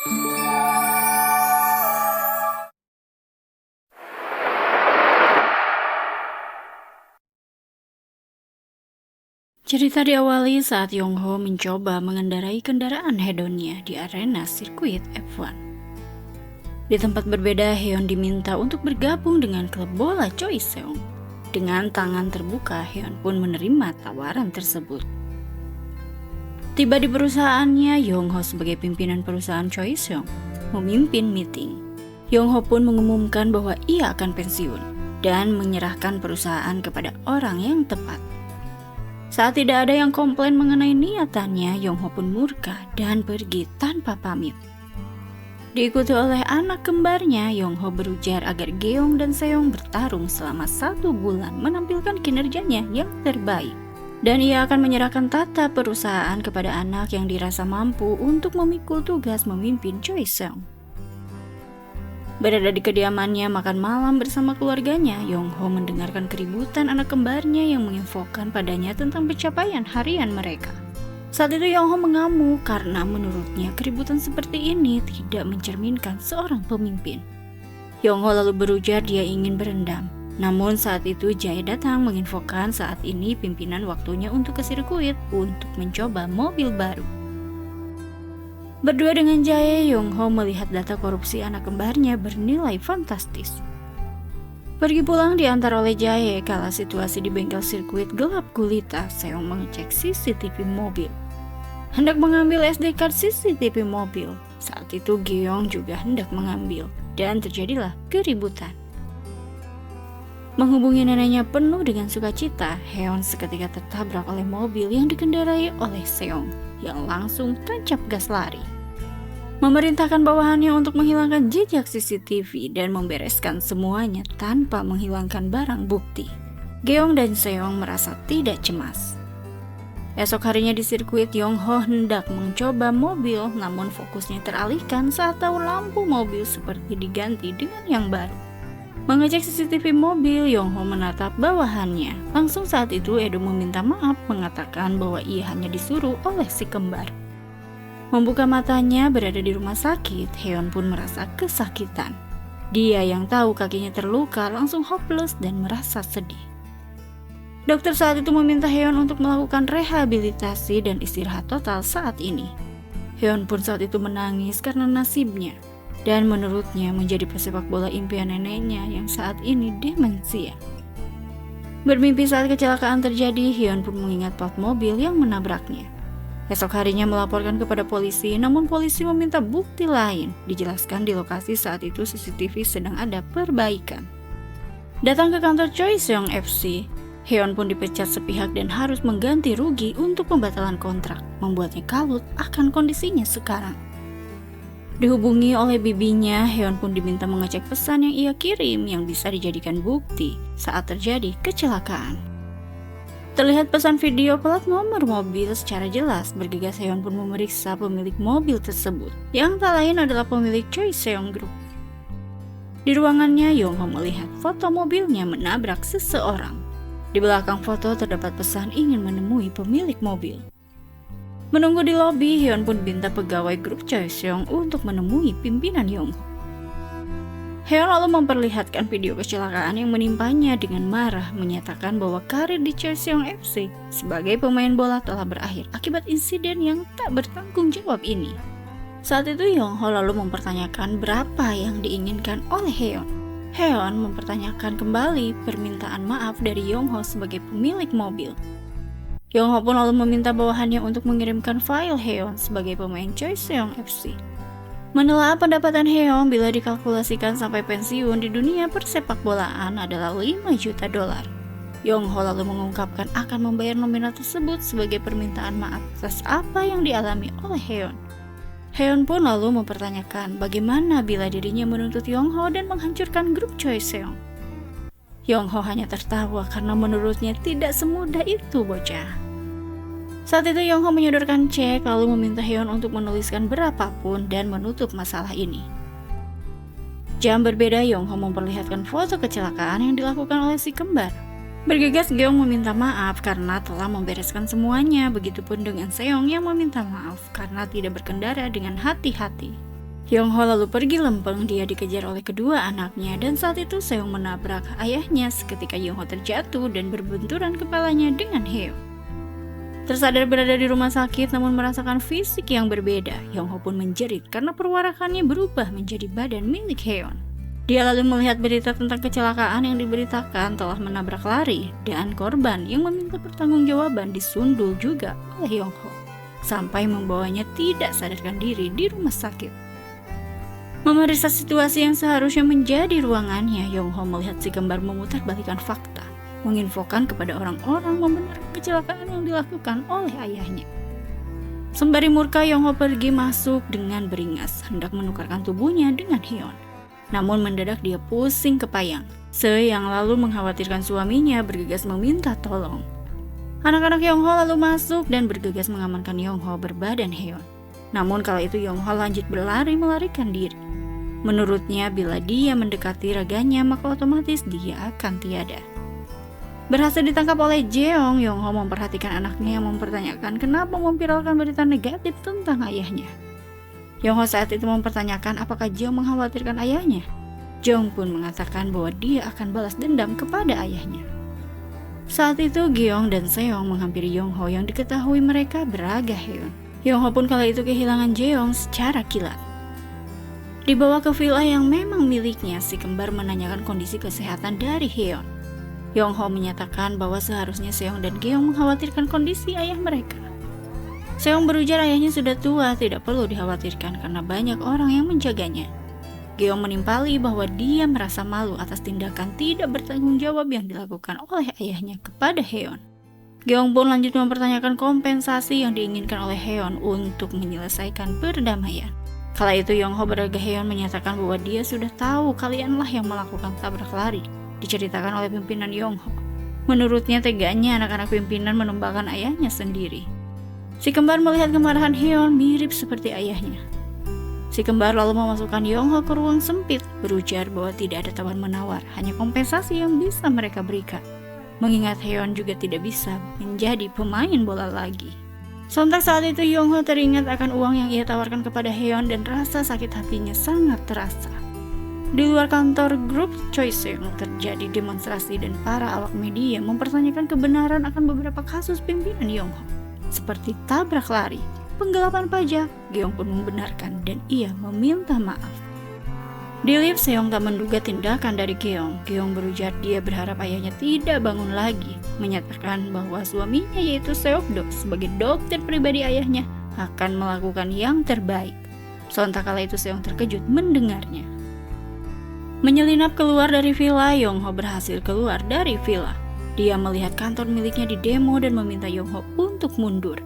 Cerita diawali saat Yongho mencoba mengendarai kendaraan hedonnya di arena sirkuit F1. Di tempat berbeda, Heon diminta untuk bergabung dengan klub bola Choi Seong. Dengan tangan terbuka, Heon pun menerima tawaran tersebut. Tiba di perusahaannya, Yongho sebagai pimpinan perusahaan Choi Seong memimpin meeting. Yongho pun mengumumkan bahwa ia akan pensiun dan menyerahkan perusahaan kepada orang yang tepat. Saat tidak ada yang komplain mengenai niatannya, Yongho pun murka dan pergi tanpa pamit. Diikuti oleh anak kembarnya, Yongho berujar agar Geong dan Seong bertarung selama 1 bulan menampilkan kinerjanya yang terbaik. Dan ia akan menyerahkan tata perusahaan kepada anak yang dirasa mampu untuk memikul tugas memimpin Choi Seong. Berada di kediamannya makan malam bersama keluarganya, Yongho mendengarkan keributan anak kembarnya yang menginfokan padanya tentang pencapaian harian mereka. Saat itu Yongho mengamuk karena menurutnya keributan seperti ini tidak mencerminkan seorang pemimpin. Yongho lalu berujar dia ingin berendam. Namun saat itu Jae datang menginfokan saat ini pimpinan waktunya untuk ke sirkuit untuk mencoba mobil baru. Berdua dengan Jae, Yongho melihat data korupsi anak kembarnya bernilai fantastis. Pergi pulang diantar oleh Jae kala situasi di bengkel sirkuit gelap gulita. Seong mengecek CCTV mobil, hendak mengambil SD card CCTV mobil. Saat itu Geong juga hendak mengambil dan terjadilah keributan. Menghubungi neneknya penuh dengan sukacita, Heon seketika tertabrak oleh mobil yang dikendarai oleh Seong yang langsung tancap gas lari. Memerintahkan bawahannya untuk menghilangkan jejak CCTV dan membereskan semuanya tanpa menghilangkan barang bukti. Geong dan Seong merasa tidak cemas. Esok harinya di sirkuit, Yongho hendak mencoba mobil, namun fokusnya teralihkan saat tahu lampu mobil seperti diganti dengan yang baru. Mengecek CCTV mobil, Yongho menatap bawahannya. Langsung saat itu Edo meminta maaf, mengatakan bahwa ia hanya disuruh oleh si kembar. Membuka matanya berada di rumah sakit, Heon pun merasa kesakitan. Dia yang tahu kakinya terluka langsung hopeless dan merasa sedih. Dokter saat itu meminta Heon untuk melakukan rehabilitasi dan istirahat total saat ini. Heon pun saat itu menangis karena nasibnya, dan menurutnya menjadi pesepak bola impian neneknya yang saat ini demensia. Bermimpi saat kecelakaan terjadi, Heon pun mengingat plat mobil yang menabraknya. Esok harinya melaporkan kepada polisi, namun polisi meminta bukti lain. Dijelaskan di lokasi saat itu CCTV sedang ada perbaikan. Datang ke kantor Choi Seong FC, Heon pun dipecat sepihak dan harus mengganti rugi untuk pembatalan kontrak, membuatnya kalut akan kondisinya sekarang. Dihubungi oleh bibinya, Heon pun diminta mengecek pesan yang ia kirim yang bisa dijadikan bukti saat terjadi kecelakaan. Terlihat pesan video plat nomor mobil secara jelas. Bergegas Heon pun memeriksa pemilik mobil tersebut, yang tak lain adalah pemilik Choi Seong Group. Di ruangannya, Yongho melihat foto mobilnya menabrak seseorang. Di belakang foto terdapat pesan ingin menemui pemilik mobil. Menunggu di lobi, Heon pun minta pegawai grup Choi Seong untuk menemui pimpinan Yongho. Heon lalu memperlihatkan video kecelakaan yang menimpanya dengan marah, menyatakan bahwa karir di Choi Seong FC sebagai pemain bola telah berakhir akibat insiden yang tak bertanggung jawab ini. Saat itu Yongho lalu mempertanyakan berapa yang diinginkan oleh Heon. Heon mempertanyakan kembali permintaan maaf dari Yongho sebagai pemilik mobil. Yongho pun lalu meminta bawahannya untuk mengirimkan file Heon sebagai pemain Choi Seong FC. Menelaah pendapatan Heon bila dikalkulasikan sampai pensiun di dunia persepak bolaan adalah 5 juta dolar. Yongho lalu mengungkapkan akan membayar nominal tersebut sebagai permintaan maaf atas apa yang dialami oleh Heon. Heon pun lalu mempertanyakan bagaimana bila dirinya menuntut Yongho dan menghancurkan grup Choi Seong. Yongho hanya tertawa karena menurutnya tidak semudah itu bocah. Saat itu Yongho menyodorkan cek lalu meminta Heon untuk menuliskan berapapun dan menutup masalah ini. Jam berbeda, Yongho memperlihatkan foto kecelakaan yang dilakukan oleh si kembar. Bergegas Geong meminta maaf karena telah membereskan semuanya, begitupun dengan Seong yang meminta maaf karena tidak berkendara dengan hati-hati. Yongho lalu pergi lempeng, dia dikejar oleh kedua anaknya dan saat itu Seong menabrak ayahnya seketika Yongho terjatuh dan berbenturan kepalanya dengan Heo. Tersadar berada di rumah sakit namun merasakan fisik yang berbeda, Yongho pun menjerit karena perwarakannya berubah menjadi badan milik Heon. Dia lalu melihat berita tentang kecelakaan yang diberitakan telah menabrak lari dan korban yang meminta pertanggungjawaban disundul juga oleh Yongho sampai membawanya tidak sadarkan diri di rumah sakit. Memeriksa situasi yang seharusnya menjadi ruangannya, Yongho melihat si kembar memutarbalikkan fakta, menginfokan kepada orang-orang membenarkan kecelakaan yang dilakukan oleh ayahnya. Sembari murka, Yongho pergi masuk dengan beringas, hendak menukarkan tubuhnya dengan Hyeon. Namun mendadak dia pusing kepayang. Se yang lalu mengkhawatirkan suaminya bergegas meminta tolong. Anak-anak Yongho lalu masuk dan bergegas mengamankan Yongho berbadan Hyeon. Namun kala itu Yongho lanjut berlari melarikan diri. Menurutnya bila dia mendekati raganya maka otomatis dia akan tiada. Berhasil ditangkap oleh Jeong, Yongho memperhatikan anaknya yang mempertanyakan kenapa memviralkan berita negatif tentang ayahnya. Yongho saat itu mempertanyakan apakah Jeong mengkhawatirkan ayahnya. Jeong pun mengatakan bahwa dia akan balas dendam kepada ayahnya. Saat itu Gyeong dan Seong menghampiri Yongho yang diketahui mereka beraga Heon. Yongho pun kala itu kehilangan Jeong secara kilat. Dibawa ke villa yang memang miliknya, si kembar menanyakan kondisi kesehatan dari Heon. Yongho menyatakan bahwa seharusnya Seong dan Gyeong mengkhawatirkan kondisi ayah mereka. Seong berujar ayahnya sudah tua, tidak perlu dikhawatirkan karena banyak orang yang menjaganya. Gyeong menimpali bahwa dia merasa malu atas tindakan tidak bertanggung jawab yang dilakukan oleh ayahnya kepada Heon. Gyeong pun lanjut mempertanyakan kompensasi yang diinginkan oleh Heon untuk menyelesaikan perdamaian. Kala itu Yongho beraga Heon menyatakan bahwa dia sudah tahu kalianlah yang melakukan tabrak lari, diceritakan oleh pimpinan Yongho. Menurutnya teganya anak-anak pimpinan menumbalkan ayahnya sendiri. Si kembar melihat kemarahan Heon mirip seperti ayahnya. Si kembar lalu memasukkan Yongho ke ruang sempit, berujar bahwa tidak ada tawar-menawar, hanya kompensasi yang bisa mereka berikan. Mengingat Heon juga tidak bisa menjadi pemain bola lagi. Sontak saat itu Yongho teringat akan uang yang ia tawarkan kepada Heon dan rasa sakit hatinya sangat terasa. Di luar kantor grup Choi Seung terjadi demonstrasi dan para awak media mempertanyakan kebenaran akan beberapa kasus pimpinan Yongho, seperti tabrak lari, penggelapan pajak. Gyeong pun membenarkan dan ia meminta maaf. Di lift, Seong tak menduga tindakan dari Gyeong. Gyeong berujar dia berharap ayahnya tidak bangun lagi, menyatakan bahwa suaminya yaitu Seokdo sebagai dokter pribadi ayahnya akan melakukan yang terbaik. Sontak kala itu Seong terkejut mendengarnya. Menyelinap keluar dari villa, Yongho berhasil keluar dari villa. Dia melihat kantor miliknya di demo dan meminta Yongho untuk mundur.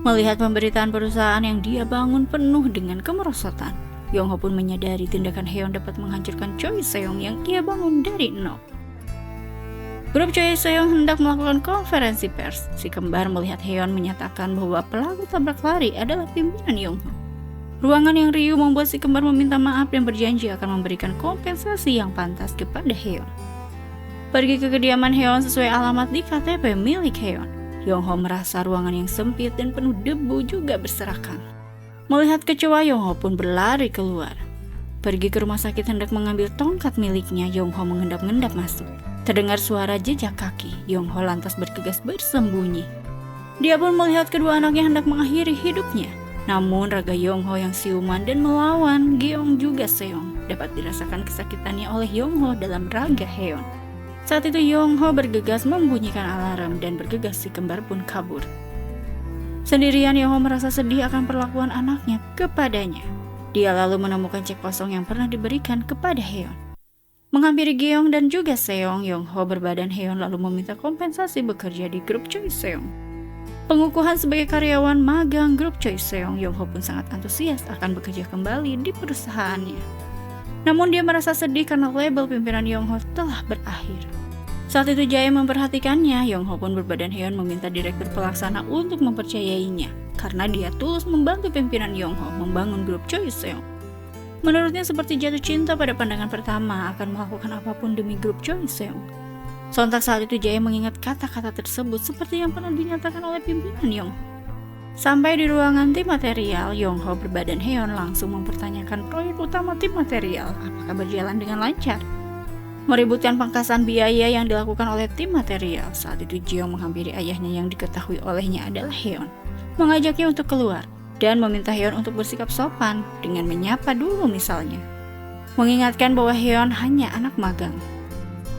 Melihat pemberitaan perusahaan yang dia bangun penuh dengan kemerosotan, Yongho pun menyadari tindakan Heon dapat menghancurkan Choi Seong yang ia bangun dari nol. Grup Choi Seong hendak melakukan konferensi pers. Si kembar melihat Heon menyatakan bahwa pelaku tabrak lari adalah pimpinan Yongho. Ruangan yang riuh membuat si kembar meminta maaf dan berjanji akan memberikan kompensasi yang pantas kepada Heon. Pergi ke kediaman Heon sesuai alamat di KTP milik Heon. Yongho merasa ruangan yang sempit dan penuh debu juga berserakan. Melihat kecoa, Yongho pun berlari keluar. Pergi ke rumah sakit hendak mengambil tongkat miliknya, Yongho mengendap-endap masuk. Terdengar suara jejak kaki, Yongho lantas bergegas bersembunyi. Dia pun melihat kedua anaknya hendak mengakhiri hidupnya. Namun raga Yongho yang siuman dan melawan Gyeong juga Seong dapat dirasakan kesakitannya oleh Yongho dalam raga Heon. Saat itu Yongho bergegas membunyikan alarm dan bergegas si kembar pun kabur. Sendirian Yongho merasa sedih akan perlakuan anaknya kepadanya. Dia lalu menemukan cek kosong yang pernah diberikan kepada Heon. Menghampiri Gyeong dan juga Seong, Yongho berbadan Heon lalu meminta kompensasi bekerja di grup Choi Seong. Pengukuhan sebagai karyawan magang grup Choi Seong, Yongho pun sangat antusias akan bekerja kembali di perusahaannya. Namun dia merasa sedih karena label pimpinan Yongho telah berakhir. Saat itu Jae memperhatikannya, Yongho pun berbadan Heon meminta direktur pelaksana untuk mempercayainya karena dia tulus membantu pimpinan Yongho membangun grup Choi Seong. Menurutnya seperti jatuh cinta pada pandangan pertama akan melakukan apapun demi grup Choi Seong. Sontak saat itu Jae mengingat kata-kata tersebut seperti yang pernah dinyatakan oleh pimpinan Yongho. Sampai di ruangan tim material, Yongho berbadan Heon langsung mempertanyakan proyek utama tim material apakah berjalan dengan lancar. Meributkan pangkasan biaya yang dilakukan oleh tim material. Saat itu Jeong menghampiri ayahnya yang diketahui olehnya adalah Heon, mengajaknya untuk keluar dan meminta Heon untuk bersikap sopan dengan menyapa dulu misalnya. Mengingatkan bahwa Heon hanya anak magang.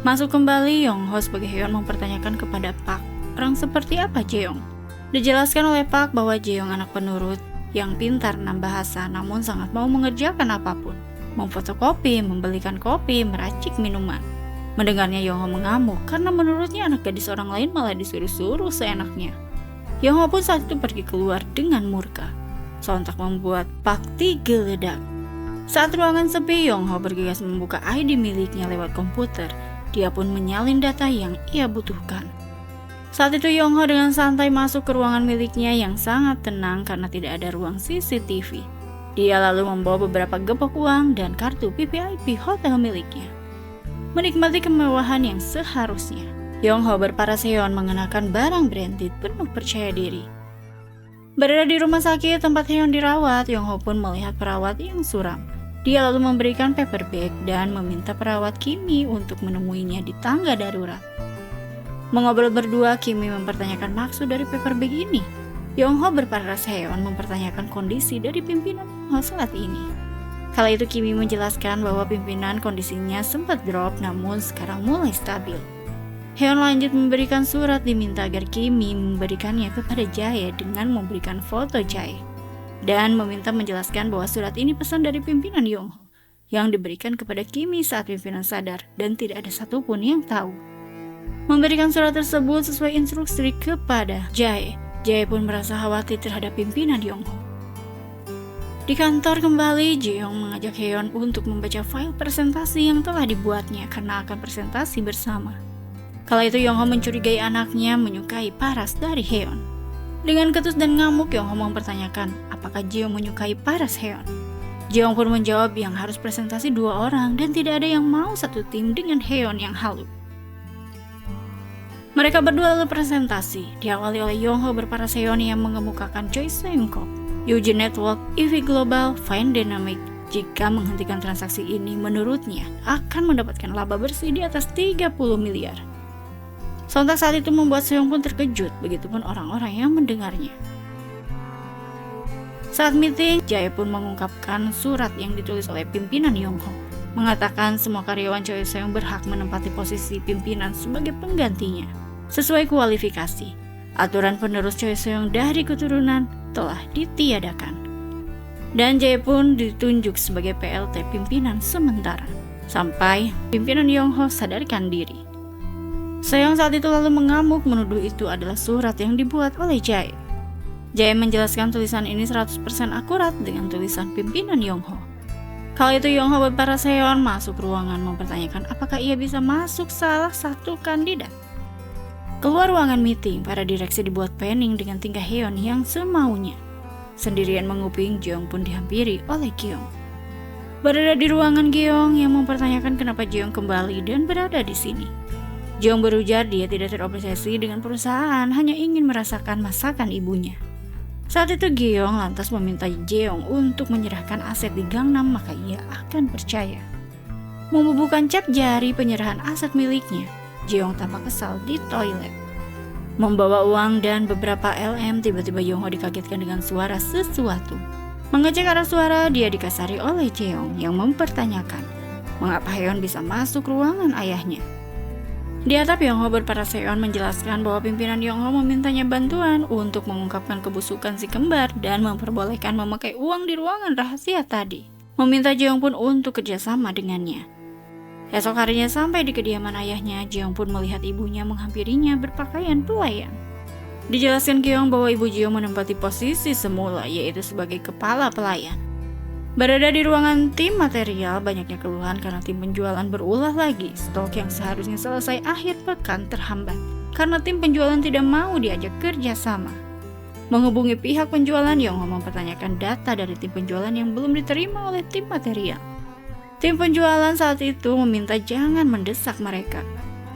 Masuk kembali, Yongho sebagai Heon mempertanyakan kepada Park, orang seperti apa Jeong? Dijelaskan oleh Park bahwa Jeong anak penurut yang pintar 6 bahasa namun sangat mau mengerjakan apapun. Memfotokopi, membelikan kopi, meracik minuman. Mendengarnya Yongho mengamuk karena menurutnya anak gadis orang lain malah disuruh-suruh seenaknya. Yongho pun saat itu pergi keluar dengan murka. Sontak membuat Park geledak. Saat ruangan sepi, Yongho bergegas membuka ID miliknya lewat komputer. Dia pun menyalin data yang ia butuhkan. Saat itu Yongho dengan santai masuk ke ruangan miliknya yang sangat tenang karena tidak ada ruang CCTV. Dia lalu membawa beberapa gepok uang dan kartu VVIP hotel miliknya. Menikmati kemewahan yang seharusnya, Yongho berparas Heon mengenakan barang branded penuh percaya diri. Berada di rumah sakit tempat Heon dirawat, Yongho pun melihat perawat yang suram. Dia lalu memberikan paper bag dan meminta perawat Kimi untuk menemuinya di tangga darurat. Mengobrol berdua, Kimi mempertanyakan maksud dari paper bag ini. Yongho berparas Heon mempertanyakan kondisi dari pimpinan saat ini. Kala itu Kimi menjelaskan bahwa pimpinan kondisinya sempat drop namun sekarang mulai stabil. Heon lanjut memberikan surat diminta agar Kimi memberikannya kepada Jae dengan memberikan foto Jae. Dan meminta menjelaskan bahwa surat ini pesan dari pimpinan Yongho yang diberikan kepada Kimi saat pimpinan sadar dan tidak ada satupun yang tahu. Memberikan surat tersebut sesuai instruksi kepada Jae. Jae pun merasa khawatir terhadap pimpinan Yongho. Di kantor kembali, Jeong mengajak Heon untuk membaca file presentasi yang telah dibuatnya karena akan presentasi bersama. Kala itu Yongho mencurigai anaknya menyukai paras dari Heon. Dengan ketus dan ngamuk, Yongho mempertanyakan apakah Jeong menyukai paras Heon. Jeong pun menjawab yang harus presentasi 2 orang dan tidak ada yang mau satu tim dengan Heon yang halu. Mereka berdua lalu presentasi, diawali oleh Yongho berparas Heon yang mengemukakan Choi Seung-kok, Eugene Network, EV Global, Fine Dynamic. Jika menghentikan transaksi ini, menurutnya akan mendapatkan laba bersih di atas 30 miliar. Sontak saat itu membuat Seung pun terkejut, begitupun orang-orang yang mendengarnya. Saat meeting, Jae pun mengungkapkan surat yang ditulis oleh pimpinan Yongho, mengatakan semua karyawan Choi Seung berhak menempati posisi pimpinan sebagai penggantinya, sesuai kualifikasi. Aturan penerus Choi Seung dari keturunan telah ditiadakan. Dan Jae pun ditunjuk sebagai PLT pimpinan sementara, sampai pimpinan Yongho sadarkan diri. Seung saat itu lalu mengamuk menuduh itu adalah surat yang dibuat oleh Jae. Jae menjelaskan tulisan ini 100% akurat dengan tulisan pimpinan Yongho. Kala itu Yongho berparas Heon masuk ruangan mempertanyakan apakah ia bisa masuk salah satu kandidat. Keluar ruangan meeting, para direksi dibuat pening dengan tingkah Heon yang semaunya. Sendirian menguping, Jeong pun dihampiri oleh Gyeong. Berada di ruangan Gyeong yang mempertanyakan kenapa Jeong kembali dan berada di sini. Jeong berujar dia tidak terobsesi dengan perusahaan, hanya ingin merasakan masakan ibunya. Saat itu Gyeong lantas meminta Jeong untuk menyerahkan aset di Gangnam, maka ia akan percaya. Membubuhkan cap jari penyerahan aset miliknya, Jeong tampak kesal di toilet. Membawa uang dan beberapa LM, tiba-tiba Yongho dikagetkan dengan suara sesuatu. Mengecek arah suara, dia dikasari oleh Jeong yang mempertanyakan mengapa Heon bisa masuk ruangan ayahnya. Di atap, Yongho berparas Heon menjelaskan bahwa pimpinan Yongho memintanya bantuan untuk mengungkapkan kebusukan si kembar dan memperbolehkan memakai uang di ruangan rahasia tadi. Meminta Jeong pun untuk kerjasama dengannya. Esok harinya sampai di kediaman ayahnya, Jeong pun melihat ibunya menghampirinya berpakaian pelayan. Dijelaskan Gyeong bahwa ibu Jeong menempati posisi semula, yaitu sebagai kepala pelayan. Berada di ruangan tim material, banyaknya keluhan karena tim penjualan berulah lagi. Stok yang seharusnya selesai akhir pekan terhambat karena tim penjualan tidak mau diajak kerja sama. Menghubungi pihak penjualan, Yongho mempertanyakan data dari tim penjualan yang belum diterima oleh tim material. Tim penjualan saat itu meminta jangan mendesak mereka.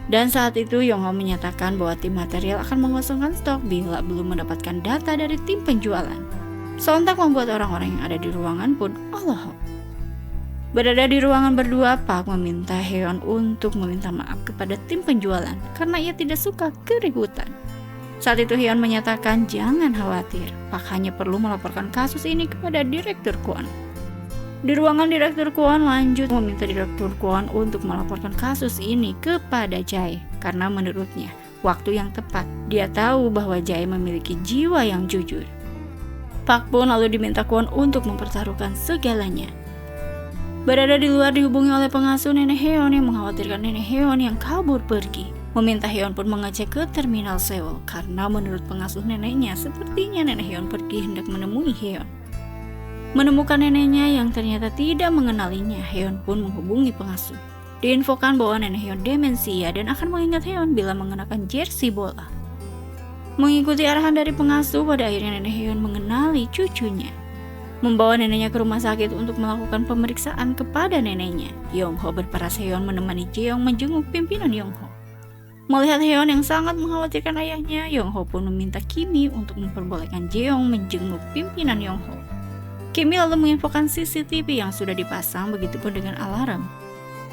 Dan saat itu Yongho menyatakan bahwa tim material akan mengosongkan stok bila belum mendapatkan data dari tim penjualan. Sontak membuat orang-orang yang ada di ruangan pun olahok. Berada di ruangan berdua, Park meminta Heon untuk meminta maaf kepada tim penjualan karena ia tidak suka keributan. Saat itu Heon menyatakan jangan khawatir, Park hanya perlu melaporkan kasus ini kepada Direktur Kwon. Di ruangan Direktur Kwon lanjut meminta Direktur Kwon untuk melaporkan kasus ini kepada Jae karena menurutnya waktu yang tepat. Dia tahu bahwa Jae memiliki jiwa yang jujur. Park pun lalu diminta Kwon untuk mempertaruhkan segalanya. Berada di luar dihubungi oleh pengasuh nenek Heon yang mengkhawatirkan nenek Heon yang kabur pergi. Meminta Heon pun mengecek ke terminal Seoul karena menurut pengasuh neneknya sepertinya nenek Heon pergi hendak menemui Heon. Menemukan neneknya yang ternyata tidak mengenalinya, Heon pun menghubungi pengasuh. Diinfokan bahwa nenek Heon demensia dan akan mengingat Heon bila mengenakan jersey bola. Mengikuti arahan dari pengasuh, pada akhirnya nenek Heon mengenali cucunya. Membawa neneknya ke rumah sakit untuk melakukan pemeriksaan kepada neneknya. Yongho berparas Heon menemani Jeong menjenguk pimpinan Yongho. Melihat Heon yang sangat mengkhawatirkan ayahnya, Yongho pun meminta Kimi untuk memperbolehkan Jeong menjenguk pimpinan Yongho. Kimi lalu menginfokan CCTV yang sudah dipasang, begitupun dengan alarm.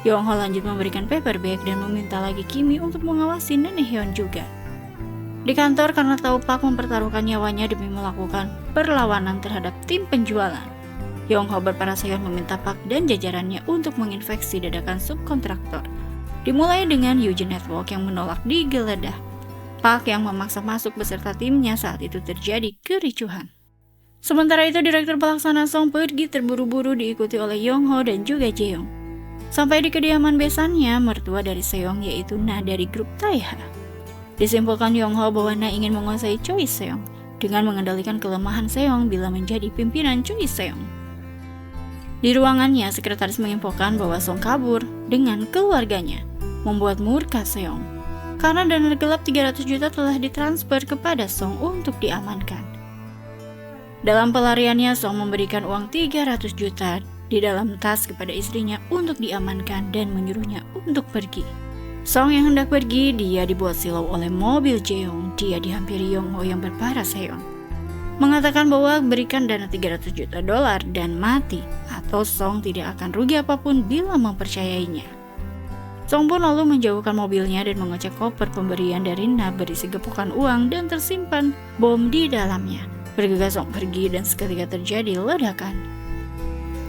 Yongho lanjut memberikan paper bag dan meminta lagi Kimi untuk mengawasi nenek Heon juga. Di kantor, karena tahu Park mempertaruhkan nyawanya demi melakukan perlawanan terhadap tim penjualan, Yongho berparas Heon meminta Park dan jajarannya untuk menginfeksi dadakan subkontraktor. Dimulai dengan Eugene Network yang menolak digeledah. Park yang memaksa masuk beserta timnya saat itu terjadi kericuhan. Sementara itu Direktur Pelaksana Song pergi terburu-buru diikuti oleh Yongho dan juga Jeong. Sampai di kediaman besannya, mertua dari Seong yaitu Na dari grup Taeha. Disimpulkan Yongho bahwa Na ingin menguasai Choi Seong dengan mengendalikan kelemahan Seong bila menjadi pimpinan Choi Seong. Di ruangannya, sekretaris menginfokan bahwa Song kabur dengan keluarganya, membuat murka Seong. Karena dana gelap 300 juta telah ditransfer kepada Song untuk diamankan. Dalam pelariannya, Song memberikan uang 300 juta di dalam tas kepada istrinya untuk diamankan dan menyuruhnya untuk pergi. Song yang hendak pergi, dia dibuat silau oleh mobil Jeong. Dia dihampiri Yongho yang berparas Heon, mengatakan bahwa berikan dana 300 juta dolar dan mati, atau Song tidak akan rugi apapun bila mempercayainya. Song pun lalu menjauhkan mobilnya dan mengecek koper pemberian dari Na berisi gepukan uang dan tersimpan bom di dalamnya. Bergegas Song pergi dan seketika terjadi ledakan.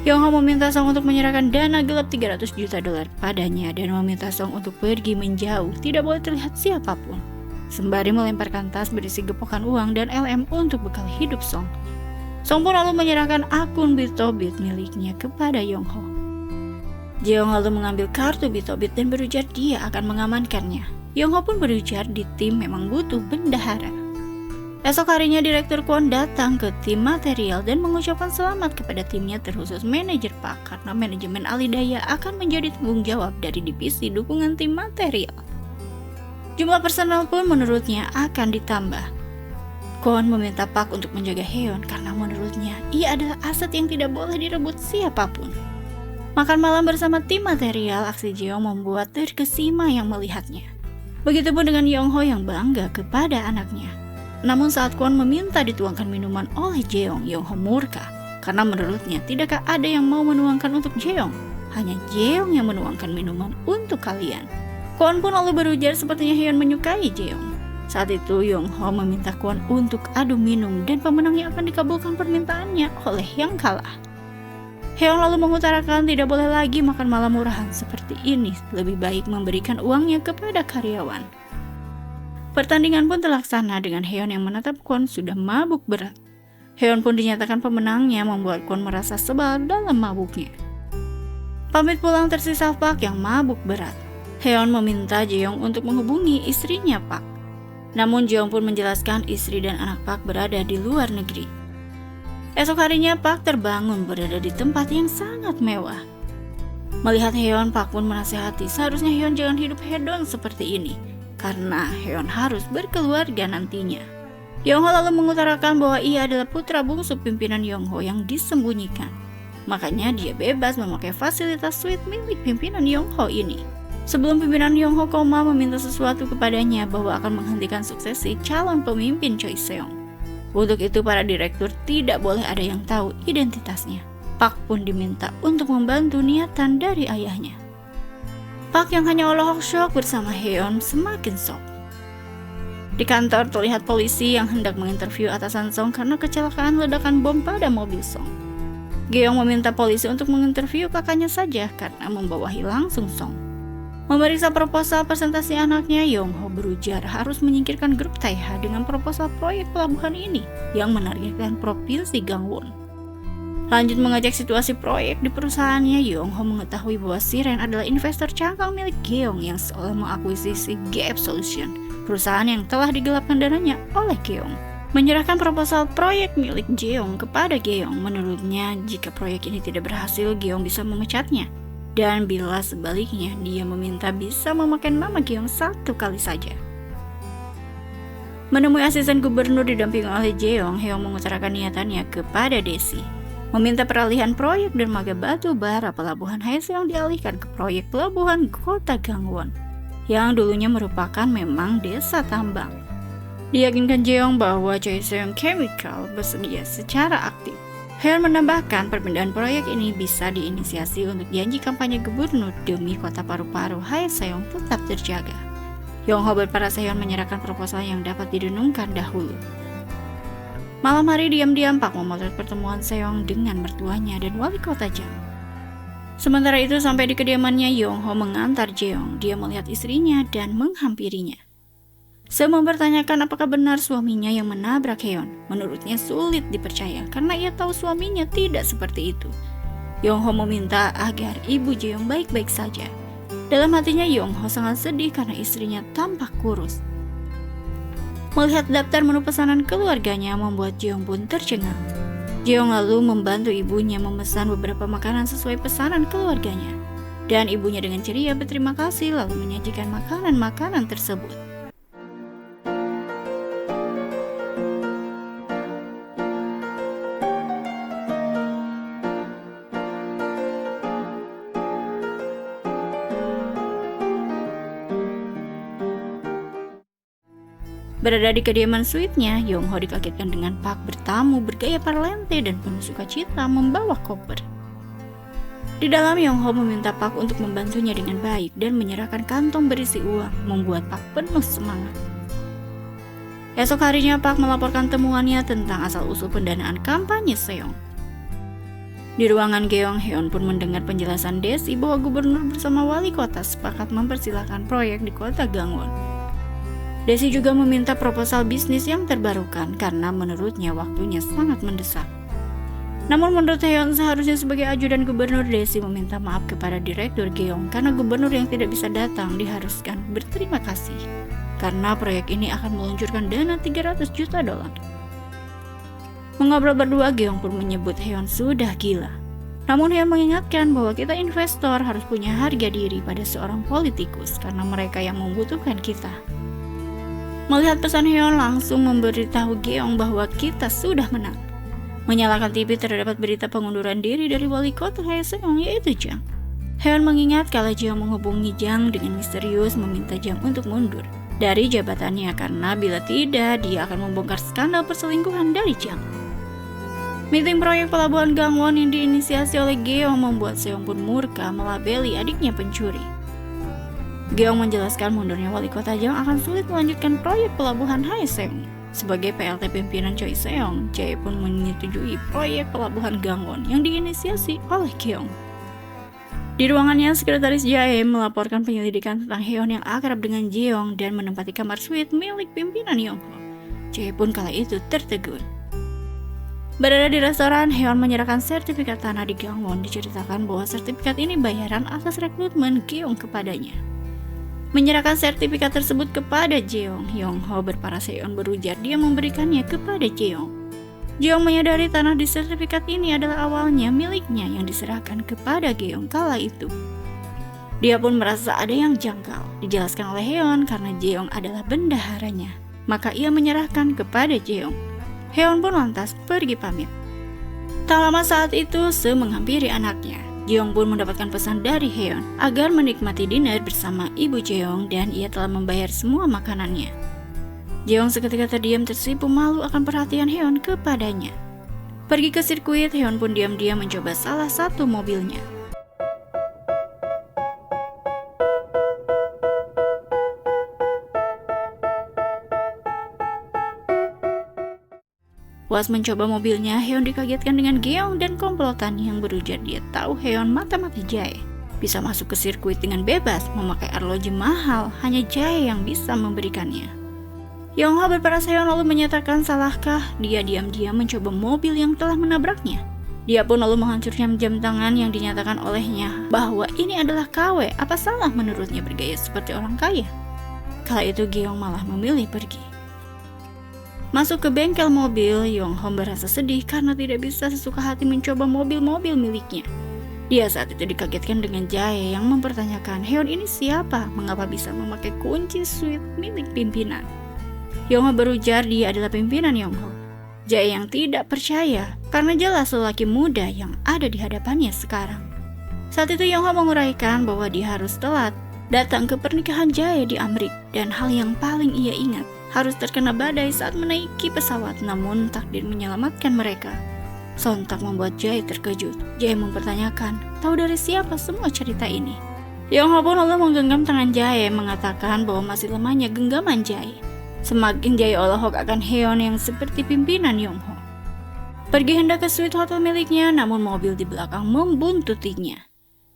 Yongho meminta Song untuk menyerahkan dana gelap 300 juta dolar padanya dan meminta Song untuk pergi menjauh, tidak boleh terlihat siapapun. Sembari melemparkan tas berisi gepukan uang dan LM untuk bekal hidup Song. Song pun lalu menyerahkan akun Bitobit miliknya kepada Yongho. Jeong lalu mengambil kartu Bitobit dan berujar dia akan mengamankannya. Yongho pun berujar di tim memang butuh bendahara. Esok harinya Direktur Kwon datang ke tim material dan mengucapkan selamat kepada timnya terkhusus manajer Park karena manajemen Alidaya akan menjadi tanggung jawab dari divisi dukungan tim material. Jumlah personel pun menurutnya akan ditambah. Kwon meminta Park untuk menjaga Heon karena menurutnya ia adalah aset yang tidak boleh direbut siapapun. Makan malam bersama tim material, aksi Jeong membuat terkesima yang melihatnya. Begitupun dengan Yongho yang bangga kepada anaknya. Namun saat Kwon meminta dituangkan minuman oleh Jeong, Yongho murka karena menurutnya tidakkah ada yang mau menuangkan untuk Jeong? Hanya Jeong yang menuangkan minuman untuk kalian. Kwon pun lalu berujar sepertinya Heon menyukai Jeong. Saat itu Yongho meminta Kwon untuk adu minum dan pemenangnya akan dikabulkan permintaannya oleh yang kalah. Heon lalu mengutarakan tidak boleh lagi makan malam murahan seperti ini, lebih baik memberikan uangnya kepada karyawan. Pertandingan pun terlaksana dengan Heon yang menatap Kwon sudah mabuk berat. Heon pun dinyatakan pemenangnya membuat Kwon merasa sebal dalam mabuknya. Pamit pulang tersisa Park yang mabuk berat. Heon meminta Jeong untuk menghubungi istrinya Park. Namun Jeong pun menjelaskan istri dan anak Park berada di luar negeri. Esok harinya Park terbangun berada di tempat yang sangat mewah. Melihat Heon, Park pun menasihati seharusnya Heon jangan hidup hedon seperti ini, karena Heon harus berkeluarga nantinya. Yongho lalu mengutarakan bahwa ia adalah putra bungsu pimpinan Yongho yang disembunyikan. Makanya dia bebas memakai fasilitas suite milik pimpinan Yongho ini. Sebelum pimpinan Yong Ho koma meminta sesuatu kepadanya bahwa akan menghentikan suksesi calon pemimpin Choi Seong. Untuk itu para direktur tidak boleh ada yang tahu identitasnya. Park pun diminta untuk membantu niatan dari ayahnya. Park yang hanya olok syok bersama Heon semakin shock. Di kantor terlihat polisi yang hendak menginterview atasan Song karena kecelakaan ledakan bom pada mobil Song. Geong meminta polisi untuk menginterview kakaknya saja karena membawahi langsung Song. Memeriksa proposal presentasi anaknya, Yong Ho berujar harus menyingkirkan grup Taeha dengan proposal proyek pelabuhan ini yang menargetkan provinsi Gangwon. Lanjut mengecek situasi proyek di perusahaannya, Yong Ho mengetahui bahwa Siren adalah investor cangkang milik Geong yang seolah mengakuisisi Gap Solution, perusahaan yang telah digelapkan dananya oleh Geong. Menyerahkan proposal proyek milik Jeong kepada Geong. Menurutnya, jika proyek ini tidak berhasil, Geong bisa memecatnya. Dan bila sebaliknya, dia meminta bisa memakai nama Geong satu kali saja. Menemui asisten gubernur didampingi oleh Jeong, Heong mengutarakan niatannya kepada Desi. Meminta peralihan proyek dermaga batu bara pelabuhan Haeseong dialihkan ke proyek pelabuhan kota Gangwon, yang dulunya merupakan memang desa tambang. Diyakinkan Jeong bahwa Choi Seong Chemical bersedia secara aktif. Heon menambahkan perpindahan proyek ini bisa diinisiasi untuk janji kampanye gubernur demi kota paru-paru Haeseong tetap terjaga. Yong Ho berparas Heon menyerahkan proposal yang dapat direnungkan dahulu. Malam hari diam-diam Park memotret pertemuan Seong dengan mertuanya dan wali kota Jang. Sementara itu sampai di kediamannya, Yong Ho mengantar Jeong. Dia melihat istrinya dan menghampirinya. Seo mempertanyakan apakah benar suaminya yang menabrak Heon. Menurutnya sulit dipercaya karena ia tahu suaminya tidak seperti itu. Yong Ho meminta agar ibu Jeong baik-baik saja. Dalam hatinya Yong Ho sangat sedih karena istrinya tampak kurus. Melihat daftar menu pesanan keluarganya membuat Jeong pun tercengang. Jeong lalu membantu ibunya memesan beberapa makanan sesuai pesanan keluarganya. Dan ibunya dengan ceria berterima kasih lalu menyajikan makanan-makanan tersebut. Berada di kediaman suite-nya, Yong Ho dikagetkan dengan Park bertamu bergaya parlente dan penuh sukacita membawa koper. Di dalam, Yong Ho meminta Park untuk membantunya dengan baik dan menyerahkan kantong berisi uang, membuat Park penuh semangat. Esok harinya, Park melaporkan temuannya tentang asal-usul pendanaan kampanye Seong. Di ruangan Geong, Heon pun mendengar penjelasan Desi bahwa gubernur bersama wali kota sepakat mempersilahkan proyek di kota Gangwon. Desi juga meminta proposal bisnis yang terbarukan karena menurutnya waktunya sangat mendesak. Namun menurut Heon seharusnya sebagai ajudan gubernur, Desi meminta maaf kepada direktur Geong karena gubernur yang tidak bisa datang diharuskan berterima kasih karena proyek ini akan meluncurkan dana $300 juta. Mengobrol berdua, Geong pun menyebut Heon sudah gila. Namun Heon mengingatkan bahwa kita investor harus punya harga diri pada seorang politikus karena mereka yang membutuhkan kita. Melihat pesan Heon langsung memberitahu Geong bahwa kita sudah menang. Menyalakan TV terdapat berita pengunduran diri dari wali kota Haeseong yaitu Jang. Heon mengingat kalau Jeong menghubungi Jang dengan misterius meminta Jang untuk mundur dari jabatannya karena bila tidak dia akan membongkar skandal perselingkuhan dari Jang. Meeting proyek pelabuhan Gangwon yang diinisiasi oleh Geong membuat Seong pun murka melabeli adiknya pencuri. Geong menjelaskan mundurnya wali kota Jang akan sulit melanjutkan proyek pelabuhan Haeseong. Sebagai PLT pimpinan Choi Seong, Jae pun menyetujui proyek pelabuhan Gangwon yang diinisiasi oleh Geong. Di ruangannya, sekretaris Jae melaporkan penyelidikan tentang Heon yang akrab dengan Jeong dan menempati kamar suite milik pimpinan Yong Ho. Jae pun kala itu tertegun. Berada di restoran, Heon menyerahkan sertifikat tanah di Gangwon. Diceritakan bahwa sertifikat ini bayaran atas rekrutmen Geong kepadanya. Menyerahkan sertifikat tersebut kepada Jeong, Yong Ho berparas Heon berujar dia memberikannya kepada Jeong. Jeong menyadari tanah di sertifikat ini adalah awalnya miliknya yang diserahkan kepada Geong kala itu. Dia pun merasa ada yang janggal, dijelaskan oleh Heon karena Jeong adalah bendaharanya. Maka ia menyerahkan kepada Jeong. Heon pun lantas pergi pamit. Tak lama saat itu, Se menghampiri anaknya. Jeong pun mendapatkan pesan dari Haeyeon agar menikmati dinner bersama ibu Jeong dan ia telah membayar semua makanannya. Jeong seketika terdiam tersipu malu akan perhatian Haeyeon kepadanya. Pergi ke sirkuit, Haeyeon pun diam-diam mencoba salah satu mobilnya. Puas mencoba mobilnya, Haeyeon dikagetkan dengan Geong dan komplotannya yang berujar dia tahu Haeyeon mata-mata Jae. Bisa masuk ke sirkuit dengan bebas, memakai arloji mahal, hanya Jae yang bisa memberikannya. Yongho berparas Haeyeon lalu menyatakan salahkah dia diam-diam mencoba mobil yang telah menabraknya. Dia pun lalu menghancurkan jam tangan yang dinyatakan olehnya bahwa ini adalah KW, apa salah menurutnya bergaya seperti orang kaya. Kala itu Geong malah memilih pergi. Masuk ke bengkel mobil, Yongho merasa sedih karena tidak bisa sesuka hati mencoba mobil-mobil miliknya. Dia saat itu dikagetkan dengan Jae yang mempertanyakan, Haeyeon ini siapa? Mengapa bisa memakai kunci suite milik pimpinan? Yongho berujar dia adalah pimpinan Yongho. Jae yang tidak percaya karena jelas lelaki muda yang ada di hadapannya sekarang. Saat itu Yongho menguraikan bahwa dia harus telat datang ke pernikahan Jae di Amrik dan hal yang paling ia ingat harus terkena badai saat menaiki pesawat, namun takdir menyelamatkan mereka. Sontak membuat Jae terkejut. Jae mempertanyakan, tahu dari siapa semua cerita ini? Yongho pun lalu menggenggam tangan Jae, mengatakan bahwa masih lemahnya genggaman Jae. Semakin Jae olahok akan Haeyeon yang seperti pimpinan Yongho. Pergi hendak ke suite hotel miliknya, namun mobil di belakang membuntutinya.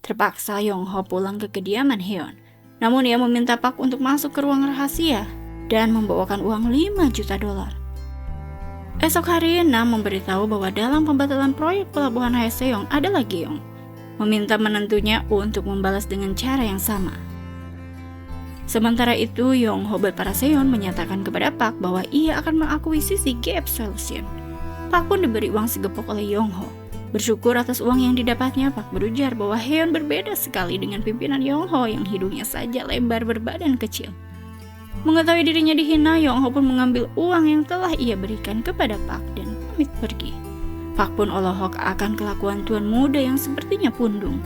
Terpaksa Yongho pulang ke kediaman Haeyeon. Namun ia meminta Park untuk masuk ke ruang rahasia dan membawakan uang 5 juta dolar. Esok hari, Nam memberitahu bahwa dalam pembatalan proyek pelabuhan Haeseong adalah Geong, meminta menantunya untuk membalas dengan cara yang sama. Sementara itu, Yongho berparas Haeyeon menyatakan kepada Park bahwa ia akan mengakuisisi Gap Solution. Park pun diberi uang segepok oleh Yongho. Bersyukur atas uang yang didapatnya, Park berujar bahwa Haeyeon berbeda sekali dengan pimpinan Yongho yang hidungnya saja lebar berbadan kecil. Mengetahui dirinya dihina, Yongho pun mengambil uang yang telah ia berikan kepada Park dan pamit pergi. Park pun olahok akan kelakuan tuan muda yang sepertinya pundung.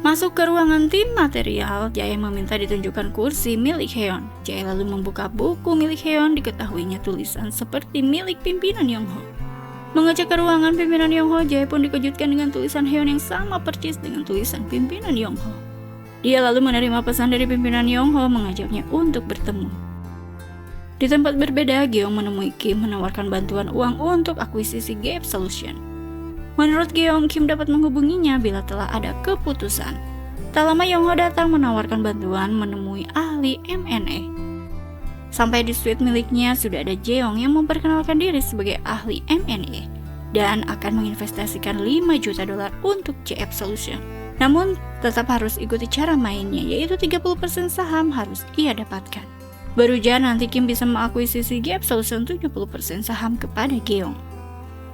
Masuk ke ruangan tim material, Jae meminta ditunjukkan kursi milik Haeyeon. Jae lalu membuka buku milik Haeyeon, diketahuinya tulisan seperti milik pimpinan Yongho. Mengecek ke ruangan pimpinan Yongho, Jae pun dikejutkan dengan tulisan Haeyeon yang sama persis dengan tulisan pimpinan Yongho. Dia lalu menerima pesan dari pimpinan Yongho mengajaknya untuk bertemu. Di tempat berbeda, Geong menemui Kim menawarkan bantuan uang untuk akuisisi Gap Solution. Menurut Geong, Kim dapat menghubunginya bila telah ada keputusan. Tak lama Yongho datang menawarkan bantuan menemui ahli M&A. Sampai di suite miliknya sudah ada Jeong yang memperkenalkan diri sebagai ahli M&A dan akan menginvestasikan 5 juta dolar untuk GF Solution. Namun, tetap harus ikuti cara mainnya, yaitu 30% saham harus ia dapatkan. Berujar nanti Kim bisa mengakuisisi Gap Solution 70% saham kepada Geong.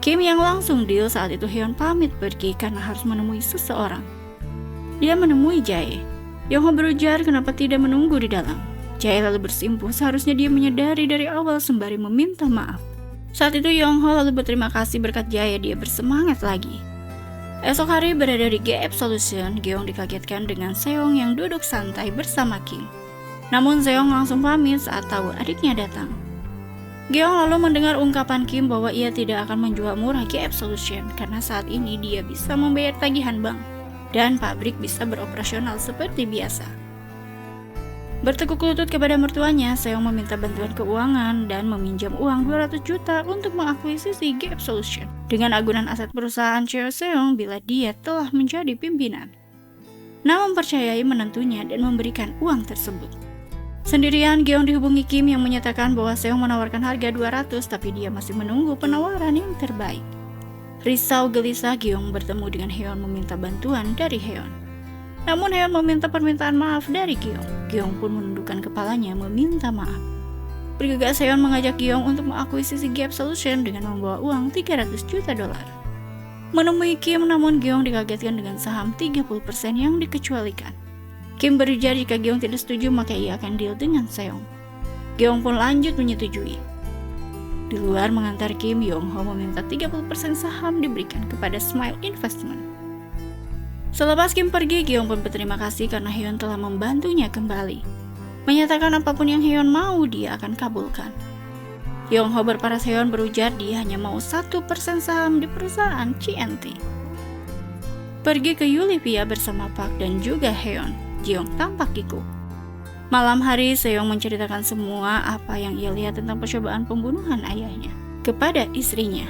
Kim yang langsung deal saat itu Haeyeon pamit pergi karena harus menemui seseorang. Dia menemui Jae. Yongho berujar kenapa tidak menunggu di dalam. Jae lalu bersimpuh seharusnya dia menyadari dari awal sembari meminta maaf. Saat itu Yongho lalu berterima kasih berkat Jae, dia bersemangat lagi. Esok hari berada di Gap Solution, Geong dikagetkan dengan Seong yang duduk santai bersama Kim. Namun Seong langsung pamit saat tahu adiknya datang. Geong lalu mendengar ungkapan Kim bahwa ia tidak akan menjual murah Gap Solution karena saat ini dia bisa membayar tagihan bank dan pabrik bisa beroperasional seperti biasa. Bertekuk lutut kepada mertuanya, Seong meminta bantuan keuangan dan meminjam uang 200 juta untuk mengakuisisi Gap Solution dengan agunan aset perusahaan Cheo Seong bila dia telah menjadi pimpinan. Nam mempercayai menantunya dan memberikan uang tersebut. Sendirian, Geong dihubungi Kim yang menyatakan bahwa Seong menawarkan harga 200 tapi dia masih menunggu penawaran yang terbaik. Risau gelisah, Geong bertemu dengan Haeyeon meminta bantuan dari Haeyeon. Namun Haeyeon meminta permintaan maaf dari Geong. Geong pun menundukkan kepalanya meminta maaf. Bergegas Haeyeon mengajak Geong untuk mengakuisisi Gap Solution dengan membawa uang 300 juta dolar. Menemui Kim, namun Geong dikagetkan dengan saham 30% yang dikecualikan. Kim berujar jika Geong tidak setuju maka ia akan deal dengan Seong. Geong pun lanjut menyetujui. Di luar mengantar Kim, Yongho meminta 30% saham diberikan kepada Smile Investment. Selepas Kim pergi, Gyeong pun berterima kasih karena Haeun telah membantunya kembali. Menyatakan apapun yang Haeun mau, dia akan kabulkan. Yongho berparas Haeun berujar dia hanya mau 1% saham di perusahaan CNT. Pergi ke Yulipia bersama Park dan juga Haeun, Jeong tampak kikuk. Malam hari, Seong menceritakan semua apa yang ia lihat tentang percobaan pembunuhan ayahnya kepada istrinya.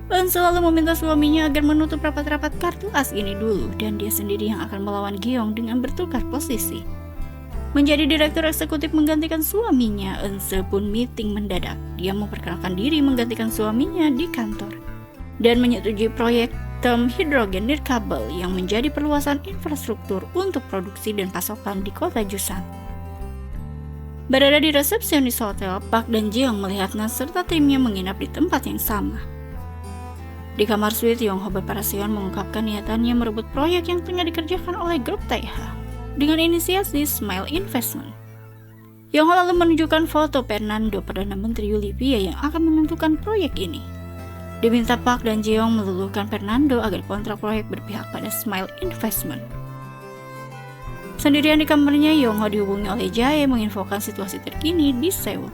Eun selalu meminta suaminya agar menutup rapat-rapat kartu as ini dulu dan dia sendiri yang akan melawan Gyeong dengan bertukar posisi. Menjadi direktur eksekutif menggantikan suaminya, Eunse pun meeting mendadak. Dia memperkenalkan diri menggantikan suaminya di kantor dan menyetujui proyek term hidrogen nirkabel yang menjadi perluasan infrastruktur untuk produksi dan pasokan di kota Jusan. Berada di resepsionis hotel, Park dan Jeong melihat Nas serta timnya menginap di tempat yang sama. Di kamar suite, Yongho berparas Seon mengungkapkan niatannya merebut proyek yang tengah dikerjakan oleh grup Taeha dengan inisiasi Smile Investment. Yongho lalu menunjukkan foto Fernando, Perdana Menteri Yulipia yang akan menentukan proyek ini. Diminta Park dan Jeong meluluhkan Fernando agar kontrak proyek berpihak pada Smile Investment. Sendirian di kamarnya, Yongho dihubungi oleh Jae menginfokan situasi terkini di Seoul,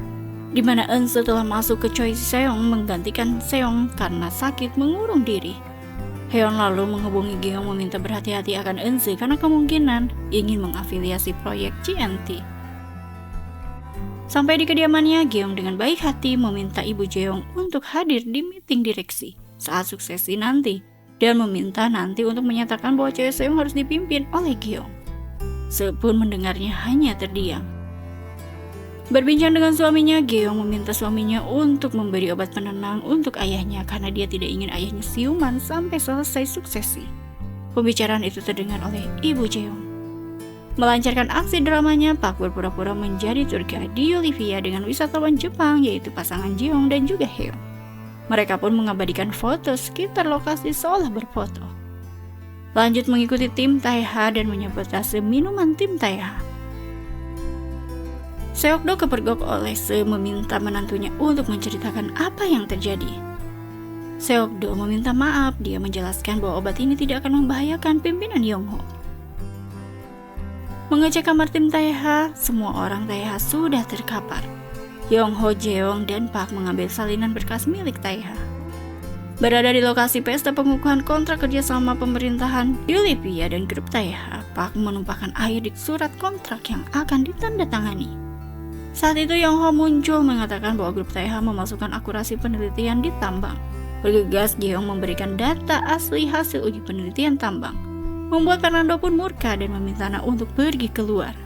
di mana Eunse telah masuk ke Choi Seong menggantikan Seong karena sakit mengurung diri. Haeun lalu menghubungi Gyeong meminta berhati-hati akan Eunse karena kemungkinan ingin mengafiliasi proyek CNT. Sampai di kediamannya, Gyeong dengan baik hati meminta Ibu Jeong untuk hadir di meeting direksi saat suksesi nanti dan meminta nanti untuk menyatakan bahwa Choi Seong harus dipimpin oleh Gyeong. Se pun mendengarnya hanya terdiam. Berbincang dengan suaminya, Gyeong meminta suaminya untuk memberi obat penenang untuk ayahnya karena dia tidak ingin ayahnya siuman sampai selesai suksesi. Pembicaraan itu terdengar oleh Ibu Jeong. Melancarkan aksi dramanya, Park berpura-pura menjadi tour guide di Yulipia dengan wisatawan Jepang yaitu pasangan Jeong dan juga Haeun. Mereka pun mengabadikan foto sekitar lokasi seolah berfoto. Lanjut mengikuti tim Taeha dan menyebutase minuman tim Taeha. Seokdo kepergok oleh Se meminta menantunya untuk menceritakan apa yang terjadi. Seokdo meminta maaf, dia menjelaskan bahwa obat ini tidak akan membahayakan pimpinan Yongho. Mengecek kamar tim Taeha, semua orang Taeha sudah terkapar. Yongho, Jeong, dan Park mengambil salinan berkas milik Taeha. Berada di lokasi pesta pengukuhan kontrak kerjasama pemerintahan Yulipia dan grup Taeha, Park menumpahkan air di surat kontrak yang akan ditandatangani. Saat itu Yongho muncul mengatakan bahwa grup Taeha memasukkan akurasi penelitian di tambang. Bergegas, Jeong memberikan data asli hasil uji penelitian tambang. Membuat Fernando pun murka dan meminta Na untuk pergi keluar.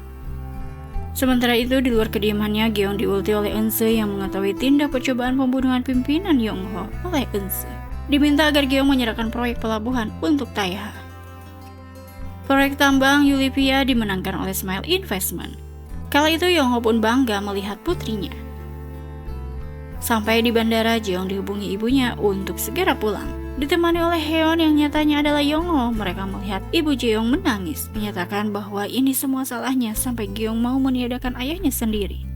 Sementara itu, di luar kediamannya, Gyeong diulti oleh Eunse yang mengetahui tindak percobaan pembunuhan pimpinan Yongho oleh Eunse. Diminta agar Gyeong menyerahkan proyek pelabuhan untuk Taeha. Proyek tambang Yulipia dimenangkan oleh Smile Investment. Kala itu Yongho pun bangga melihat putrinya. Sampai di bandara, Jeong dihubungi ibunya untuk segera pulang. Ditemani oleh Haeun yang nyatanya adalah Yongho, mereka melihat Ibu Jeong menangis, menyatakan bahwa ini semua salahnya sampai Gyeong mau meniadakan ayahnya sendiri.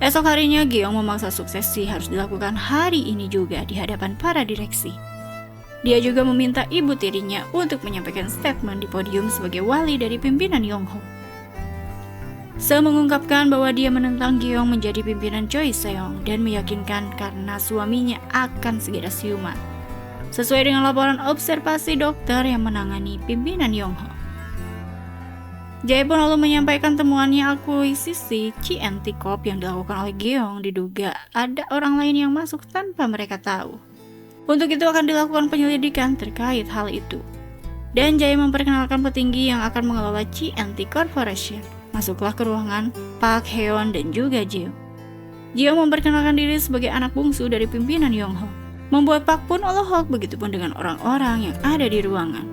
Esok harinya, Gyeong memaksa suksesi harus dilakukan hari ini juga di hadapan para direksi. Dia juga meminta ibu tirinya untuk menyampaikan statement di podium sebagai wali dari pimpinan Yongho. Se mengungkapkan bahwa dia menentang Gyeong menjadi pimpinan Choi Seong dan meyakinkan karena suaminya akan segera siuman. Sesuai dengan laporan observasi dokter yang menangani pimpinan Yongho. Jae pun lalu menyampaikan temuannya akuisisi CNT Corp yang dilakukan oleh Gyeong diduga ada orang lain yang masuk tanpa mereka tahu. Untuk itu akan dilakukan penyelidikan terkait hal itu. Dan Jae memperkenalkan petinggi yang akan mengelola CNT Corporation. Masuklah ke ruangan Park, Haeun, dan juga Jeong. Jeong memperkenalkan diri sebagai anak bungsu dari pimpinan Yongho. Membuat Park pun olohok, begitupun dengan orang-orang yang ada di ruangan.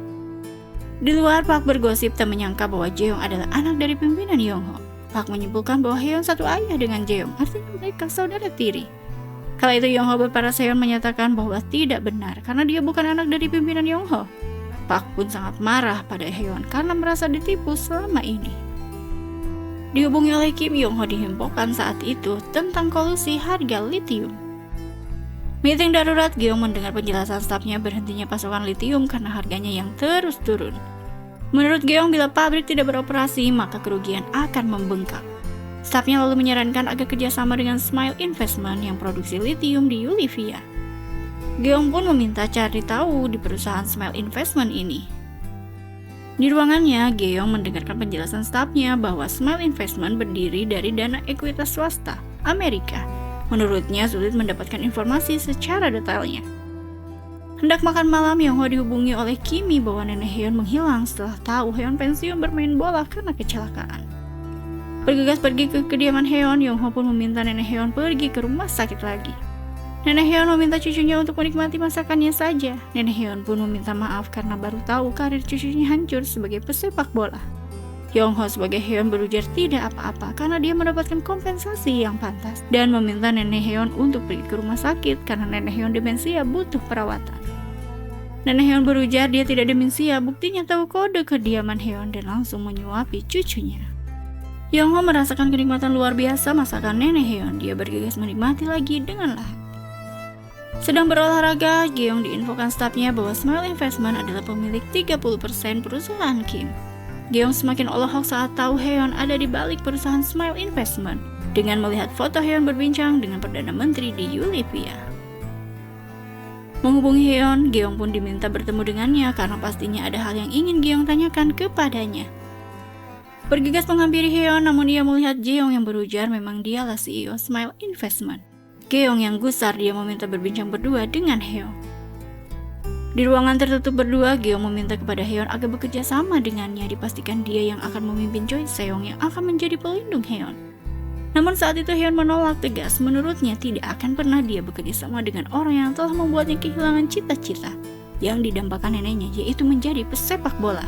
Di luar, Park bergosip tak menyangka bahwa Jeong adalah anak dari pimpinan Yongho. Park menyimpulkan bahwa Haeun satu ayah dengan Jeong, artinya mereka saudara tiri. Kala itu Yongho berparas Haeun menyatakan bahwa tidak benar karena dia bukan anak dari pimpinan Yongho. Park pun sangat marah pada Haeun karena merasa ditipu selama ini. Dihubungi oleh Kim, Yongho dihimpokan saat itu tentang kolusi harga litium. Meeting darurat, Geong mendengar penjelasan stafnya berhentinya pasokan litium karena harganya yang terus turun. Menurut Geong, bila pabrik tidak beroperasi, maka kerugian akan membengkak. Stafnya lalu menyarankan agar kerjasama dengan Smile Investment yang produksi litium di Yulivia. Geong pun meminta cari tahu di perusahaan Smile Investment ini. Di ruangannya, Geong mendengarkan penjelasan stafnya bahwa Smile Investment berdiri dari dana ekuitas swasta Amerika. Menurutnya sulit mendapatkan informasi secara detailnya. Hendak makan malam, Yongho dihubungi oleh Kimi bahwa Nenek Hyun menghilang setelah tahu Hyun pensiun bermain bola karena kecelakaan. Bergegas pergi ke kediaman Hyun, Yongho pun meminta Nenek Hyun pergi ke rumah sakit lagi. Nenek Hyun meminta cucunya untuk menikmati masakannya saja. Nenek Hyun pun meminta maaf karena baru tahu karir cucunya hancur sebagai pesepak bola. Yongho sebagai Hyun berujar tidak apa-apa karena dia mendapatkan kompensasi yang pantas dan meminta Nenek Hyun untuk pergi ke rumah sakit karena Nenek Hyun demensia butuh perawatan. Nenek Hyun berujar dia tidak demensia, buktinya tahu kode kediaman Hyun dan langsung menyuapi cucunya. Yongho merasakan kenikmatan luar biasa masakan Nenek Hyun. Dia bergegas menikmati lagi dengan lahap. Sedang berolahraga, Geong diinfokan stafnya bahwa Smile Investment adalah pemilik 30% perusahaan Kim. Geong semakin olahok saat tahu Hyun ada di balik perusahaan Smile Investment dengan melihat foto Hyun berbincang dengan Perdana Menteri di Yulivia. Menghubungi Hyun, Geong pun diminta bertemu dengannya karena pastinya ada hal yang ingin Geong tanyakan kepadanya. Bergegas menghampiri Hyun, namun ia melihat Jeong yang berujar memang dialah CEO Smile Investment. Geong yang gusar, dia meminta berbincang berdua dengan Hyun. Di ruangan tertutup berdua, Geong meminta kepada Hyun agar bekerja sama dengannya, dipastikan dia yang akan memimpin Choi Seong yang akan menjadi pelindung Hyun. Namun saat itu Hyun menolak tegas, menurutnya tidak akan pernah dia bekerja sama dengan orang yang telah membuatnya kehilangan cita-cita yang didambakan neneknya, yaitu menjadi pesepak bola.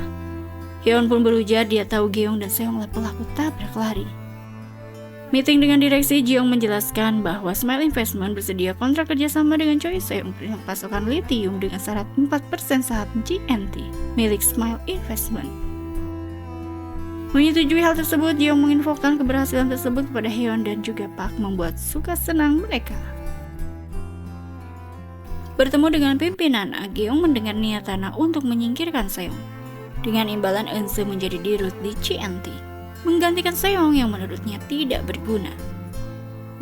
Hyun pun berujar dia tahu Geong dan Seonglah pelaku tabrak lari. Meeting dengan direksi, Jeong menjelaskan bahwa Smile Investment bersedia kontrak kerjasama dengan Choi Seong untuk pasokan litium dengan syarat 4% saham GNT milik Smile Investment. Menyetujui hal tersebut, Jeong menginfokan keberhasilan tersebut kepada Hyun dan juga Park, membuat suka senang mereka. Bertemu dengan pimpinan, Geong mendengar niat Tana untuk menyingkirkan Seong. Dengan imbalan Eunse menjadi dirut di GNT, menggantikan Seong yang menurutnya tidak berguna.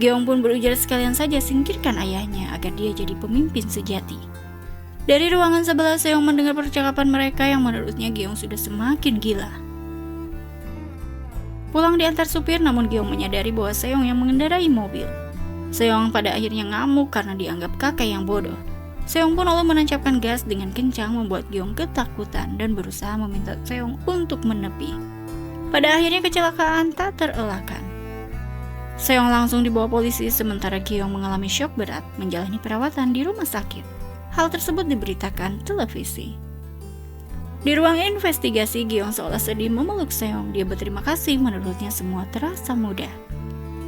Geong pun berujar sekalian saja singkirkan ayahnya agar dia jadi pemimpin sejati. Dari ruangan sebelah, Seong mendengar percakapan mereka yang menurutnya Geong sudah semakin gila. Pulang diantar supir, namun Geong menyadari bahwa Seong yang mengendarai mobil. Seong pada akhirnya ngamuk karena dianggap kakek yang bodoh. Seong pun lalu menancapkan gas dengan kencang membuat Geong ketakutan dan berusaha meminta Seong untuk menepi. Pada akhirnya kecelakaan tak terelakkan. Seong langsung dibawa polisi sementara Geong mengalami syok berat menjalani perawatan di rumah sakit. Hal tersebut diberitakan televisi. Di ruang investigasi, Geong seolah sedih memeluk Seong. Dia berterima kasih, menurutnya semua terasa mudah.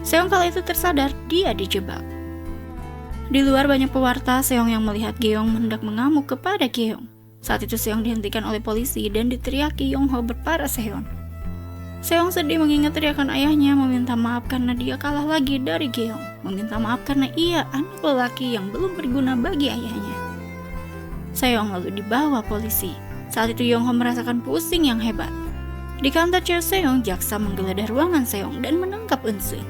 Seong kala itu tersadar dia dijebak. Di luar banyak pewarta, Seong yang melihat Geong hendak mengamuk kepada Geong. Saat itu Seong dihentikan oleh polisi dan diteriaki Yongho berparas Hyun. Seong sedih mengingat teriakan ayahnya, meminta maaf karena dia kalah lagi dari Geong. Meminta maaf karena ia anak lelaki yang belum berguna bagi ayahnya. Seong lalu dibawa polisi. Saat itu Yongho merasakan pusing yang hebat. Di kantor Choi Seong, jaksa menggeledah ruangan Seong dan menangkap Eunse.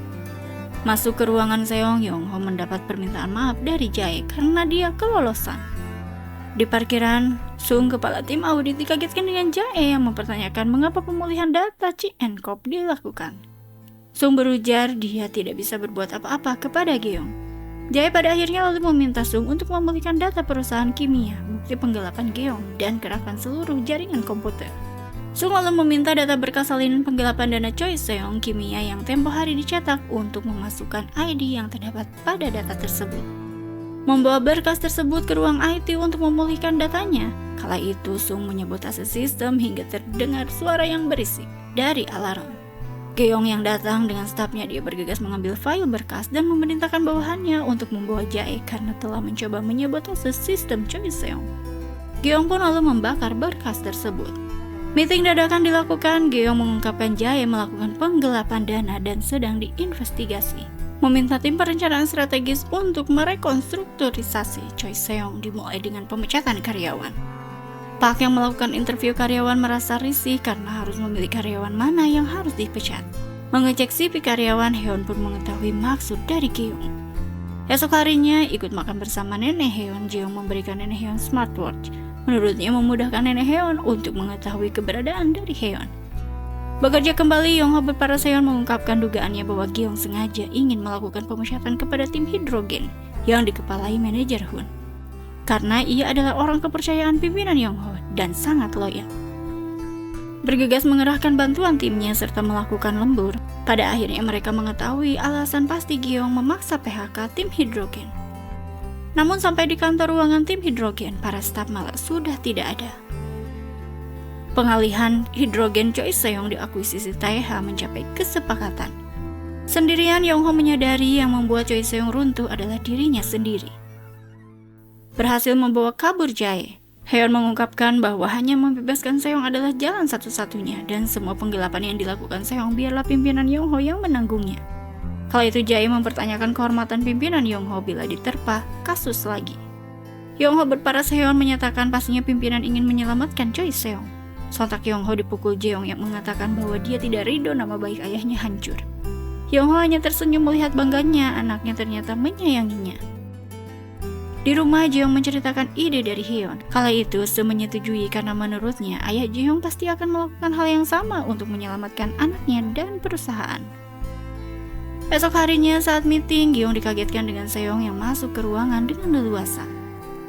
Masuk ke ruangan Seong, Yongho mendapat permintaan maaf dari Jae karena dia kelolosan. Di parkiran, Sung, kepala tim audit, dikagetkan dengan Jae yang mempertanyakan mengapa pemulihan data Chi-N-Corp dilakukan. Sung berujar dia tidak bisa berbuat apa-apa kepada Geong. Jae pada akhirnya lalu meminta Sung untuk memulihkan data perusahaan kimia, bukti penggelapan Geong, dan kerahkan seluruh jaringan komputer. Sung lalu meminta data berkas salinan penggelapan dana Choi Seong kimia yang tempo hari dicetak untuk memasukkan ID yang terdapat pada data tersebut. Membawa berkas tersebut ke ruang IT untuk memulihkan datanya. Kala itu Sung menyabotase sistem hingga terdengar suara yang berisik dari alarm. Geong yang datang dengan stafnya, dia bergegas mengambil file berkas dan memerintahkan bawahannya untuk membawa Jae karena telah mencoba menyabotase sistem Choi Seong. Geong pun lalu membakar berkas tersebut. Meeting dadakan dilakukan. Geong mengungkapkan Jae melakukan penggelapan dana dan sedang diinvestigasi. meminta tim perencanaan strategis untuk merekonstrukturisasi Choi Seong dimulai dengan pemecatan karyawan. Park yang melakukan interview karyawan merasa risih karena harus memilih karyawan mana yang harus dipecat. Mengecek CV karyawan, Heon pun mengetahui maksud dari Gi-young. Esok harinya, ikut makan bersama Nenek Heon, Ji-young memberikan Nenek Heon smartwatch. Menurutnya memudahkan Nenek Heon untuk mengetahui keberadaan dari Heon. Bekerja kembali, Yong-ho berpara Seon mengungkapkan dugaannya bahwa Gi-young sengaja ingin melakukan pemecatan kepada tim hidrogen yang dikepalai manajer Hun. Karena ia adalah orang kepercayaan pimpinan Yong-ho dan sangat loyal. Bergegas mengerahkan bantuan timnya serta melakukan lembur, pada akhirnya mereka mengetahui alasan pasti Gi-young memaksa PHK tim hidrogen. Namun sampai di kantor ruangan tim hidrogen, para staf malah sudah tidak ada. Pengalihan hidrogen Choi Seong diakuisisi Taeha mencapai kesepakatan. Sendirian, Yong-ho menyadari yang membuat Choi Seong runtuh adalah dirinya sendiri. Berhasil membawa kabur Jae, Heon mengungkapkan bahwa hanya membebaskan Seong adalah jalan satu-satunya dan semua penggelapan yang dilakukan Seong biarlah pimpinan Yong-ho yang menanggungnya. Kala itu Jae mempertanyakan kehormatan pimpinan Yong-ho bila diterpa kasus lagi. Yong-ho berparas Heon menyatakan pastinya pimpinan ingin menyelamatkan Choi Seong. Sontak Yong-ho dipukul Jeong yang mengatakan bahwa dia tidak ridho nama baik ayahnya hancur. Yong-ho hanya tersenyum melihat bangganya anaknya ternyata menyayanginya. Di rumah, Jeong menceritakan ide dari Heon. Kala itu, Seo menyetujui karena menurutnya ayah Jeong pasti akan melakukan hal yang sama untuk menyelamatkan anaknya dan perusahaan. Esok harinya saat meeting, Gi-young dikagetkan dengan Seong yang masuk ke ruangan dengan leluasa.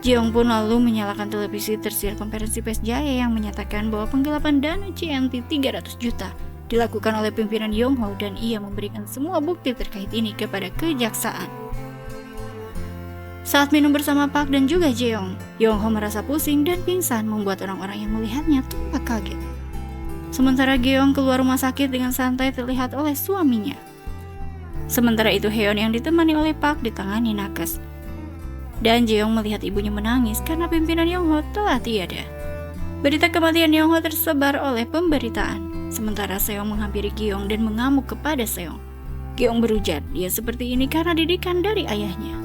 Ji-young pun lalu menyalakan televisi tersiar konferensi pers Jae yang menyatakan bahwa penggelapan dana CNT 300 juta dilakukan oleh pimpinan Yong-ho dan ia memberikan semua bukti terkait ini kepada kejaksaan. Saat minum bersama Park dan juga Jeong, Yong-ho merasa pusing dan pingsan membuat orang-orang yang melihatnya tampak kaget. Sementara Gi-young keluar rumah sakit dengan santai terlihat oleh suaminya. Sementara itu Heon yang ditemani oleh Park ditangani nakes. Dan Jeong melihat ibunya menangis karena pimpinan Yong-ho telah tiada. Berita kematian Yong-ho tersebar oleh pemberitaan. Sementara Seong menghampiri Gi-young dan mengamuk kepada Seong. Gi-young berujar, dia seperti ini karena didikan dari ayahnya.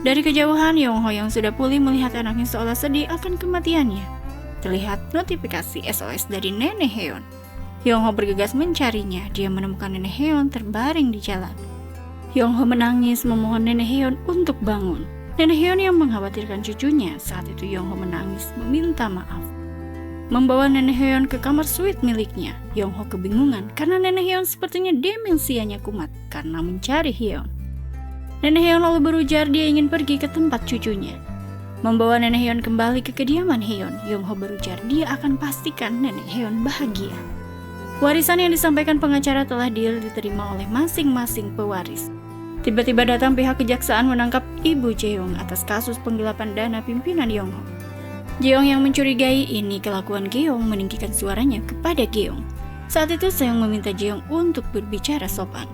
Dari kejauhan, Yong-ho yang sudah pulih melihat anaknya seolah sedih akan kematiannya. Terlihat notifikasi SOS dari Nenek Heon. Yong-ho bergegas mencarinya, dia menemukan Nenek Heon terbaring di jalan. Yong-ho menangis memohon Nenek Heon untuk bangun. Nenek Heon yang mengkhawatirkan cucunya, saat itu Yong-ho menangis meminta maaf. Membawa Nenek Heon ke kamar suite miliknya, Yong-ho kebingungan karena Nenek Heon sepertinya demensianya kumat karena mencari Heon. Nenek Heon lalu berujar dia ingin pergi ke tempat cucunya. Membawa Nenek Heon kembali ke kediaman Heon, Yong-ho berujar dia akan pastikan Nenek Heon bahagia. Warisan yang disampaikan pengacara telah diterima oleh masing-masing pewaris. Tiba-tiba datang pihak kejaksaan menangkap Ibu Jeong atas kasus penggelapan dana pimpinan Yong-ho. Jeong yang mencurigai ini kelakuan Gi-young meninggikan suaranya kepada Gi-young. Saat itu Seong meminta Jeong untuk berbicara sopan.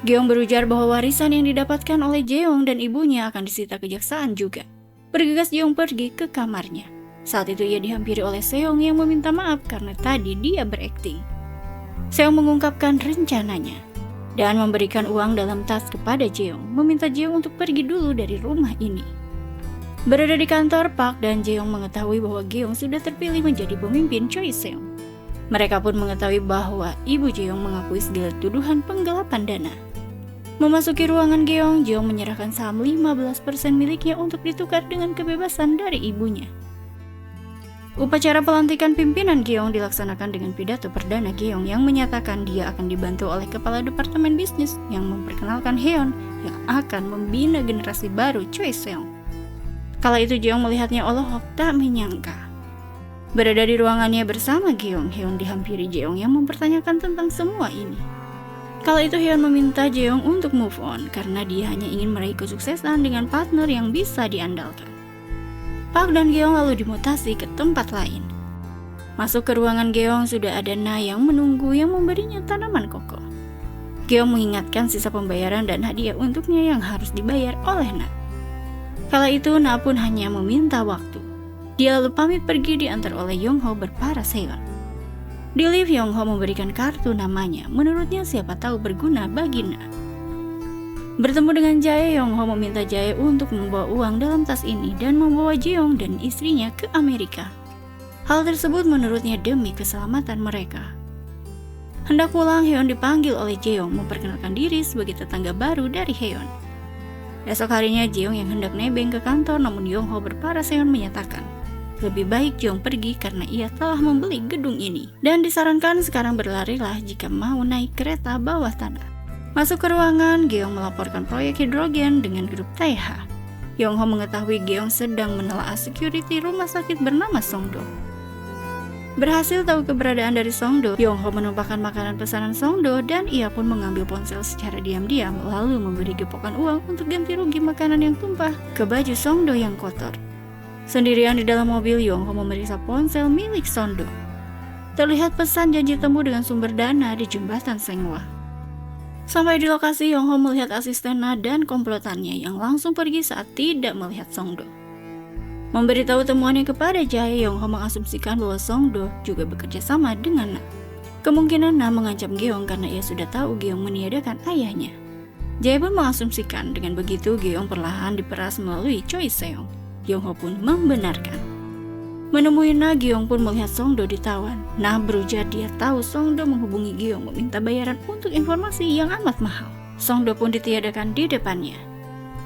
Gi-young berujar bahwa warisan yang didapatkan oleh Jeong dan ibunya akan disita kejaksaan juga. Bergegas Jeong pergi ke kamarnya. Saat itu ia dihampiri oleh Seong yang meminta maaf karena tadi dia berakting. Seong mengungkapkan rencananya dan memberikan uang dalam tas kepada Jeong, meminta Jeong untuk pergi dulu dari rumah ini. Berada di kantor, Park dan Jeong mengetahui bahwa Gi-young sudah terpilih menjadi pemimpin Choi Seong. Mereka pun mengetahui bahwa Ibu Jeong mengakui segala tuduhan penggelapan dana. Memasuki ruangan Gi-young, Jeong menyerahkan saham 15% miliknya untuk ditukar dengan kebebasan dari ibunya. Upacara pelantikan pimpinan Gi-young dilaksanakan dengan pidato perdana Gi-young yang menyatakan dia akan dibantu oleh kepala departemen bisnis yang memperkenalkan Heon yang akan membina generasi baru Choi Seong. Kala itu Jeong melihatnya olok tak menyangka. Berada di ruangannya bersama Gi-young, Heon dihampiri Jeong yang mempertanyakan tentang semua ini. Kala itu Heon meminta Jeong untuk move on karena dia hanya ingin meraih kesuksesan dengan partner yang bisa diandalkan. Park dan Gi-young lalu dimutasi ke tempat lain. Masuk ke ruangan Gi-young sudah ada Na yang menunggu yang memberinya tanaman koko. Gi-young mengingatkan sisa pembayaran dan hadiah untuknya yang harus dibayar oleh Na. Kala itu Na pun hanya meminta waktu. Dia lalu pamit pergi diantar oleh Yong-ho berparas Heon. Di lift Yong-ho memberikan kartu namanya, menurutnya siapa tahu berguna bagi Na. Bertemu dengan Jae, Yongho meminta Jae untuk membawa uang dalam tas ini dan membawa Jeong dan istrinya ke Amerika. Hal tersebut menurutnya demi keselamatan mereka. Hendak pulang, Heon dipanggil oleh Jeong memperkenalkan diri sebagai tetangga baru dari Heon. Esok harinya Jeong yang hendak nebeng ke kantor, namun Yongho berparas Heon menyatakan lebih baik Jeong pergi karena ia telah membeli gedung ini dan disarankan sekarang berlarilah jika mau naik kereta bawah tanah. Masuk ke ruangan, Geong melaporkan proyek hidrogen dengan grup Taeha. Yongho mengetahui Geong sedang menelaah security rumah sakit bernama Songdo. Berhasil tahu keberadaan dari Songdo, Yongho menumpahkan makanan pesanan Songdo dan ia pun mengambil ponsel secara diam-diam lalu memberi gepokan uang untuk ganti rugi makanan yang tumpah ke baju Songdo yang kotor. Sendirian di dalam mobil, Yongho memeriksa ponsel milik Songdo. Terlihat pesan janji temu dengan sumber dana di jembatan Senghwa. Sampai di lokasi, Yongho melihat asisten Na dan komplotannya yang langsung pergi saat tidak melihat Songdo. Memberitahu temuannya kepada Jae, Yongho mengasumsikan bahwa Songdo juga bekerja sama dengan Na. Kemungkinan Na mengancam Geong karena ia sudah tahu Geong meniadakan ayahnya. Jae pun mengasumsikan dengan begitu Geong perlahan diperas melalui Choi Seong. Yongho pun membenarkan. Menemui Na, Geong pun melihat Songdo ditawan. Na berujar dia tahu Songdo menghubungi Geong meminta bayaran untuk informasi yang amat mahal. Songdo pun ditiadakan di depannya.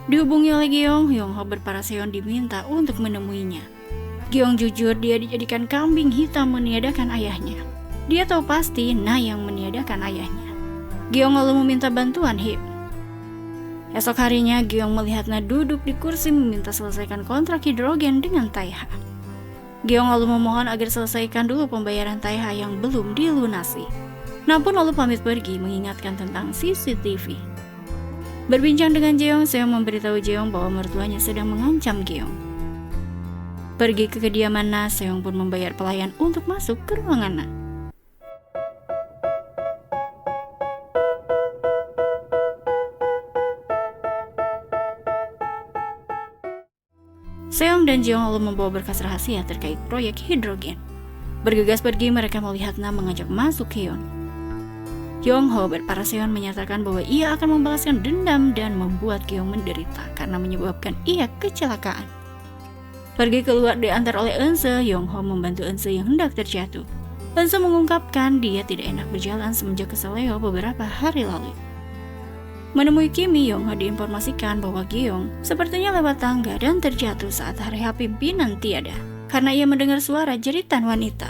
Dihubungi oleh Geong, Yongho berparas Heon diminta untuk menemuinya. Geong jujur dia dijadikan kambing hitam meniadakan ayahnya. Dia tahu pasti Na yang meniadakan ayahnya. Geong lalu meminta bantuan Hip. Esok harinya Geong melihat Na duduk di kursi meminta selesaikan kontrak hidrogen dengan Taeha. Geong lalu memohon agar selesaikan dulu pembayaran Taeha yang belum dilunasi. Na pun lalu pamit pergi mengingatkan tentang CCTV. Berbincang dengan Jeong, Seong memberitahu Jeong bahwa mertuanya sedang mengancam Geong. Pergi ke kediaman Na, Seong pun membayar pelayan untuk masuk ke ruangan Na. Seong dan Jeong lalu membawa berkas rahasia terkait proyek hidrogen. Bergegas pergi, mereka melihat Na mengajak masuk Heon. Yongho berparas Seon menyatakan bahwa ia akan membalaskan dendam dan membuat Geong menderita karena menyebabkan ia kecelakaan. Pergi keluar diantar oleh Eunse, Yongho membantu Eunse yang hendak terjatuh. Eunse mengungkapkan dia tidak enak berjalan semenjak keseleo beberapa hari lalu. Menemui Kimi, Yongho diinformasikan bahwa Geong sepertinya lewat tangga dan terjatuh saat hari pimpinan tiada karena ia mendengar suara jeritan wanita.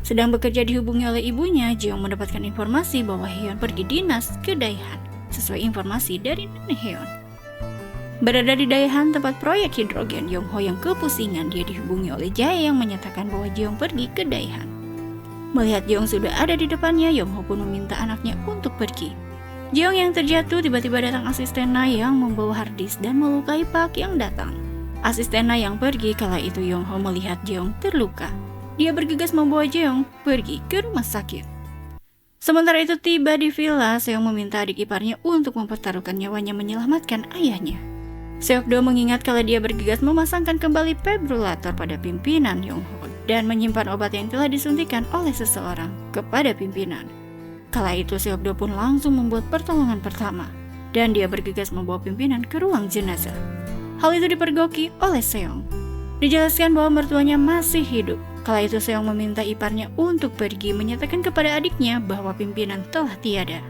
Sedang bekerja dihubungi oleh ibunya, Jeong mendapatkan informasi bahwa Heon pergi dinas ke Daehan sesuai informasi dari nenek Heon. Berada di Daehan tempat proyek hidrogen, Yongho yang kepusingan dia dihubungi oleh Jae yang menyatakan bahwa Jeong pergi ke Daehan. Melihat Jeong sudah ada di depannya, Yongho pun meminta anaknya untuk pergi. Jeong yang terjatuh, tiba-tiba datang asisten Na yang membawa harddisk dan melukai Pak yang datang. Asisten Na yang pergi, kala itu Yongho melihat Jeong terluka. Dia bergegas membawa Jeong pergi ke rumah sakit. Sementara itu tiba di villa, Seong meminta adik iparnya untuk mempertaruhkan nyawanya menyelamatkan ayahnya. Seokdo mengingat kalau dia bergegas memasangkan kembali defibrilator pada pimpinan Yongho dan menyimpan obat yang telah disuntikan oleh seseorang kepada pimpinan. Kala itu Seokdo pun langsung membuat pertolongan pertama dan dia bergegas membawa pimpinan ke ruang jenazah. Hal itu dipergoki oleh Seong. Dijelaskan bahwa mertuanya masih hidup. Kala itu Seong meminta iparnya untuk pergi menyatakan kepada adiknya bahwa pimpinan telah tiada.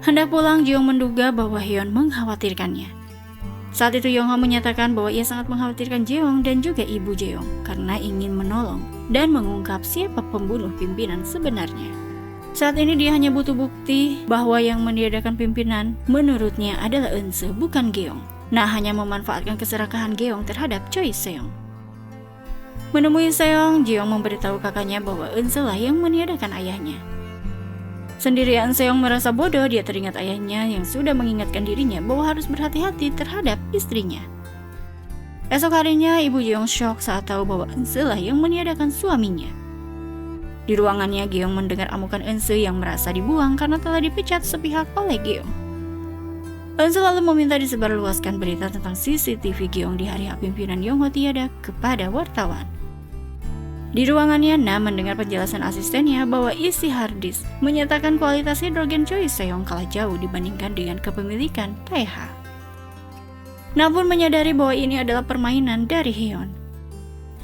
Hendak pulang, Jeong menduga bahwa Heon mengkhawatirkannya. Saat itu Yongho menyatakan bahwa ia sangat mengkhawatirkan Jeong dan juga ibu Jeong karena ingin menolong dan mengungkap siapa pembunuh pimpinan sebenarnya. Saat ini dia hanya butuh bukti bahwa yang meniadakan pimpinan menurutnya adalah Eunse, bukan Geong. Nah, hanya memanfaatkan keserakahan Geong terhadap Choi Seong. Menemui Seong, Jeong memberitahu kakaknya bahwa Eunse lah yang meniadakan ayahnya. Sendirian Seong merasa bodoh, dia teringat ayahnya yang sudah mengingatkan dirinya bahwa harus berhati-hati terhadap istrinya. Esok harinya, ibu Jeong shock saat tahu bahwa Eunse lah yang meniadakan suaminya. Di ruangannya, Geong mendengar amukan Eunse yang merasa dibuang karena telah dipecat sepihak oleh Geong. Eunse lalu meminta disebarluaskan berita tentang CCTV Geong di hari pimpinan Yongho tiada kepada wartawan. Di ruangannya, Na mendengar penjelasan asistennya bahwa isi harddisk menyatakan kualitas hidrogen Choi Seong kalah jauh dibandingkan dengan kepemilikan Taeha. Na pun menyadari bahwa ini adalah permainan dari Heon.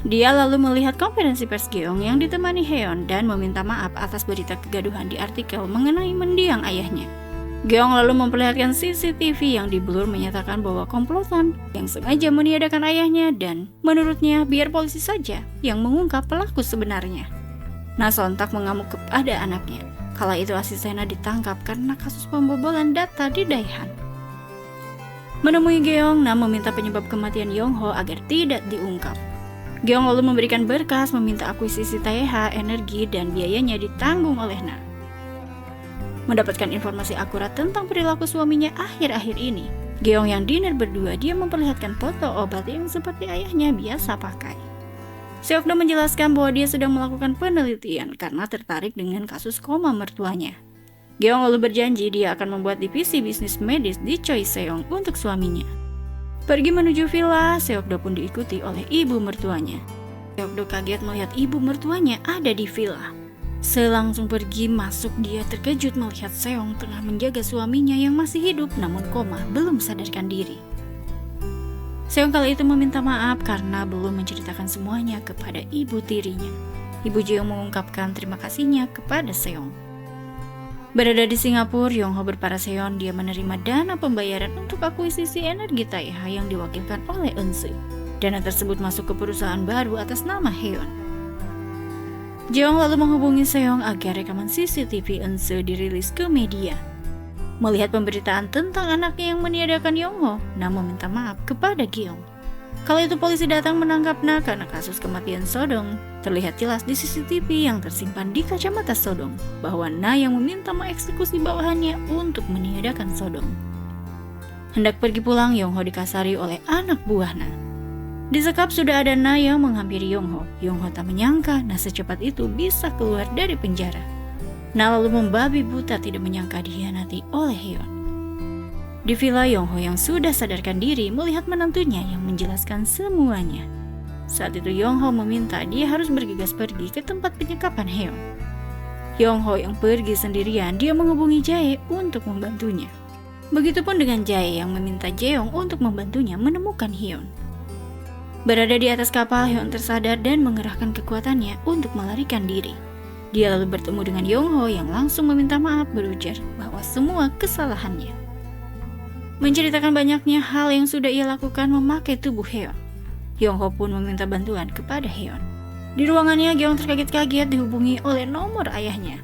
Dia lalu melihat konferensi pers Geong yang ditemani Heon dan meminta maaf atas berita kegaduhan di artikel mengenai mendiang ayahnya. Geong lalu memperlihatkan CCTV yang diblur menyatakan bahwa komplotan yang sengaja meniadakan ayahnya dan menurutnya biar polisi saja yang mengungkap pelaku sebenarnya. Na sontak mengamuk kepada anaknya. Kala itu asistennya ditangkap karena kasus pembobolan data di Daehan. Menemui Geong, Na meminta penyebab kematian Yongho agar tidak diungkap. Geong lalu memberikan berkas meminta akuisisi Taeha, energi dan biayanya ditanggung oleh Na. Mendapatkan informasi akurat tentang perilaku suaminya akhir-akhir ini, Geong yang dinner berdua, dia memperlihatkan foto obat yang seperti ayahnya biasa pakai. Seokdo menjelaskan bahwa dia sedang melakukan penelitian karena tertarik dengan kasus koma mertuanya. Geong lalu berjanji dia akan membuat divisi bisnis medis di Choi Seong untuk suaminya. Pergi menuju villa, Seokdo pun diikuti oleh ibu mertuanya. Seokdo kaget melihat ibu mertuanya ada di villa. Selangsung pergi masuk, dia terkejut melihat Seong tengah menjaga suaminya yang masih hidup namun koma, belum sadarkan diri. Seong kali itu meminta maaf karena belum menceritakan semuanya kepada ibu tirinya. Ibu Jeong mengungkapkan terima kasihnya kepada Seong. Berada di Singapura, Yongho berparaseon dia menerima dana pembayaran untuk akuisisi energi Taeha yang diwakilkan oleh Eunse. Dana tersebut masuk ke perusahaan baru atas nama Heon. Jeong lalu menghubungi Seong agar rekaman CCTV Eunse dirilis ke media. Melihat pemberitaan tentang anaknya yang meniadakan Yongho, Na meminta maaf kepada Geong. Kala itu polisi datang menangkap Na karena kasus kematian Sodong. Terlihat jelas di CCTV yang tersimpan di kacamata Sodong bahwa Na yang meminta mengeksekusi bawahannya untuk meniadakan Sodong. Hendak pergi pulang, Yongho dikasari oleh anak buah Na. Disekap sudah ada Na yang menghampiri Yongho. Yongho tak menyangka Na secepat itu bisa keluar dari penjara. Na lalu membabi buta tidak menyangka dihianati oleh Heon. Di villa, Yongho yang sudah sadarkan diri melihat menantunya yang menjelaskan semuanya. Saat itu Yongho meminta dia harus bergegas pergi ke tempat penyekapan Heon. Yongho yang pergi sendirian, dia menghubungi Jae untuk membantunya. Begitupun dengan Jae yang meminta Jeong untuk membantunya menemukan Heon. Berada di atas kapal, Heon tersadar dan mengerahkan kekuatannya untuk melarikan diri. Dia lalu bertemu dengan Yongho yang langsung meminta maaf, berujar bahwa semua kesalahannya. Menceritakan banyaknya hal yang sudah ia lakukan memakai tubuh Heon. Yongho pun meminta bantuan kepada Heon. Di ruangannya, Geong terkaget-kaget dihubungi oleh nomor ayahnya.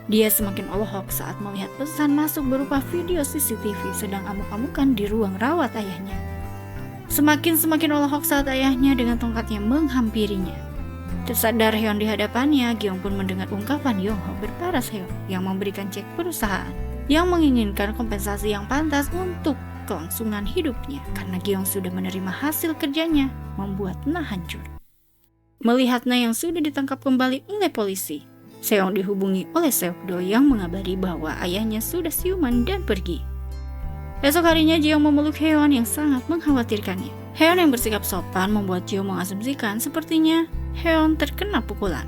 Dia semakin olok saat melihat pesan masuk berupa video CCTV sedang amuk-amukan di ruang rawat ayahnya. Semakin olok saat ayahnya dengan tongkatnya menghampirinya. Tersadar Heon di hadapannya, Geong pun mendengar ungkapan Yongho berparas Heon yang memberikan cek perusahaan yang menginginkan kompensasi yang pantas untuk kelangsungan hidupnya karena Geong sudah menerima hasil kerjanya membuat Na hancur. Melihat Na yang sudah ditangkap kembali oleh polisi, Seong dihubungi oleh Seokdo yang mengabari bahwa ayahnya sudah siuman dan pergi. Esok harinya Jeong memeluk Heon yang sangat mengkhawatirkannya. Heon yang bersikap sopan membuat Jeong mengasumsikan sepertinya Heon terkena pukulan.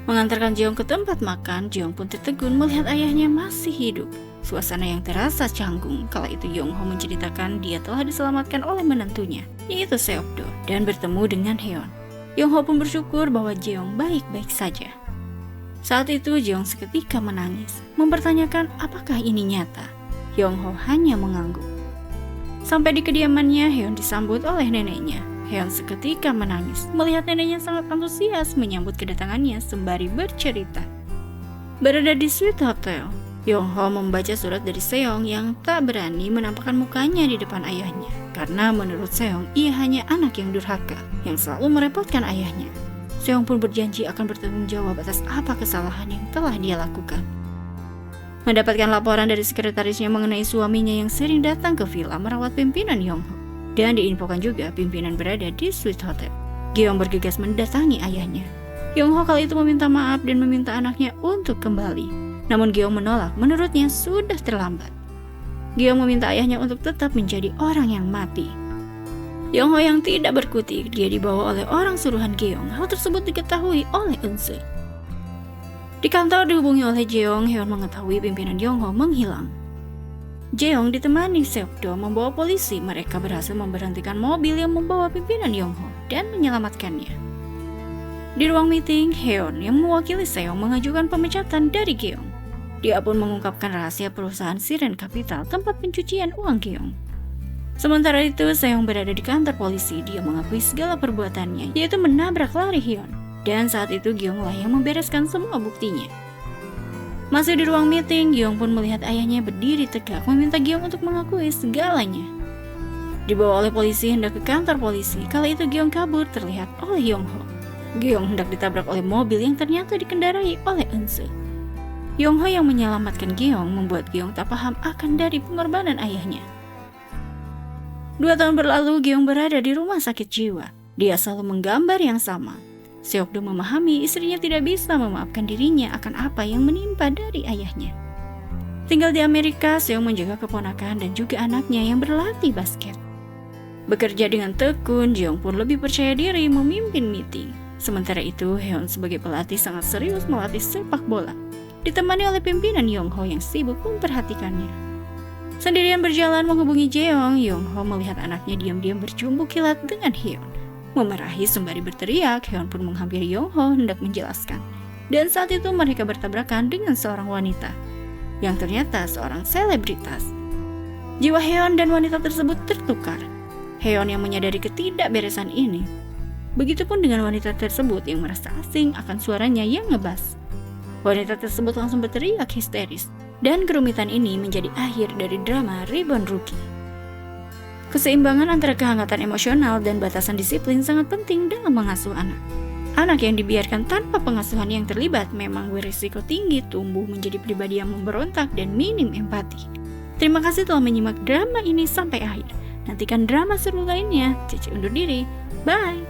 Mengantarkan Jeong ke tempat makan, Jeong pun tertegun melihat ayahnya masih hidup. Suasana yang terasa canggung. Kala itu Yongho menceritakan dia telah diselamatkan oleh menantunya, yaitu Seokdo, dan bertemu dengan Heon. Yongho pun bersyukur bahwa Jeong baik-baik saja. Saat itu Jeong seketika menangis, mempertanyakan apakah ini nyata. Yongho hanya mengangguk. Sampai di kediamannya, Heon disambut oleh neneknya. Heon seketika menangis, melihat neneknya sangat antusias menyambut kedatangannya sembari bercerita. Berada di suite hotel, Yongho membaca surat dari Seong yang tak berani menampakkan mukanya di depan ayahnya. Karena menurut Seong, ia hanya anak yang durhaka, yang selalu merepotkan ayahnya. Seong pun berjanji akan bertanggung jawab atas apa kesalahan yang telah dia lakukan. Mendapatkan laporan dari sekretarisnya mengenai suaminya yang sering datang ke villa merawat pimpinan Yongho. Dan diinfokan juga pimpinan berada di suite hotel. Geong bergegas mendatangi ayahnya. Yongho kali itu meminta maaf dan meminta anaknya untuk kembali. Namun Geong menolak, menurutnya sudah terlambat. Geong meminta ayahnya untuk tetap menjadi orang yang mati. Yongho yang tidak berkutik, dia dibawa oleh orang suruhan Geong. Hal tersebut diketahui oleh Eunse. Di kantor dihubungi oleh Jeong, Heon mengetahui pimpinan Yongho menghilang. Jeong ditemani Seokdo membawa polisi. Mereka berhasil memberhentikan mobil yang membawa pimpinan Yongho dan menyelamatkannya. Di ruang meeting, Heon yang mewakili Seong mengajukan pemecatan dari Geong. Dia pun mengungkapkan rahasia perusahaan Siren Capital, tempat pencucian uang Geong. Sementara itu, Seong berada di kantor polisi. Dia mengakui segala perbuatannya, yaitu menabrak lari Hyun. Dan saat itu Geong lah yang membereskan semua buktinya. Masih di ruang meeting, Geong pun melihat ayahnya berdiri tegak meminta Geong untuk mengakui segalanya. Dibawa oleh polisi hendak ke kantor polisi. Kala itu Geong kabur terlihat oleh Yongho. Geong hendak ditabrak oleh mobil yang ternyata dikendarai oleh Eunse. Yongho yang menyelamatkan Geong membuat Geong tak paham akan dari pengorbanan ayahnya. 2 tahun berlalu, Geong berada di rumah sakit jiwa. Dia selalu menggambar yang sama. Seokdo memahami istrinya tidak bisa memaafkan dirinya akan apa yang menimpa dari ayahnya. Tinggal di Amerika, Seong menjaga keponakan dan juga anaknya yang berlatih basket. Bekerja dengan tekun, Jeong pun lebih percaya diri memimpin meeting. Sementara itu, Heon sebagai pelatih sangat serius melatih sepak bola, ditemani oleh pimpinan Yongho yang sibuk memperhatikannya. Sendirian berjalan menghubungi Jeong, Yongho melihat anaknya diam-diam berjumbu kilat dengan Heon. Memarahi sembari berteriak, Heon pun menghampiri Yongho hendak menjelaskan. Dan saat itu mereka bertabrakan dengan seorang wanita, yang ternyata seorang selebritas. Jiwa Heon dan wanita tersebut tertukar. Heon yang menyadari ketidakberesan ini. Begitupun dengan wanita tersebut yang merasa asing akan suaranya yang ngebas. Wanita tersebut langsung berteriak histeris. Dan kerumitan ini menjadi akhir dari drama Reborn Rookie. Keseimbangan antara kehangatan emosional dan batasan disiplin sangat penting dalam mengasuh anak. Anak yang dibiarkan tanpa pengasuhan yang terlibat memang berisiko tinggi tumbuh menjadi pribadi yang memberontak dan minim empati. Terima kasih telah menyimak drama ini sampai akhir. Nantikan drama seru lainnya. Cece undur diri. Bye!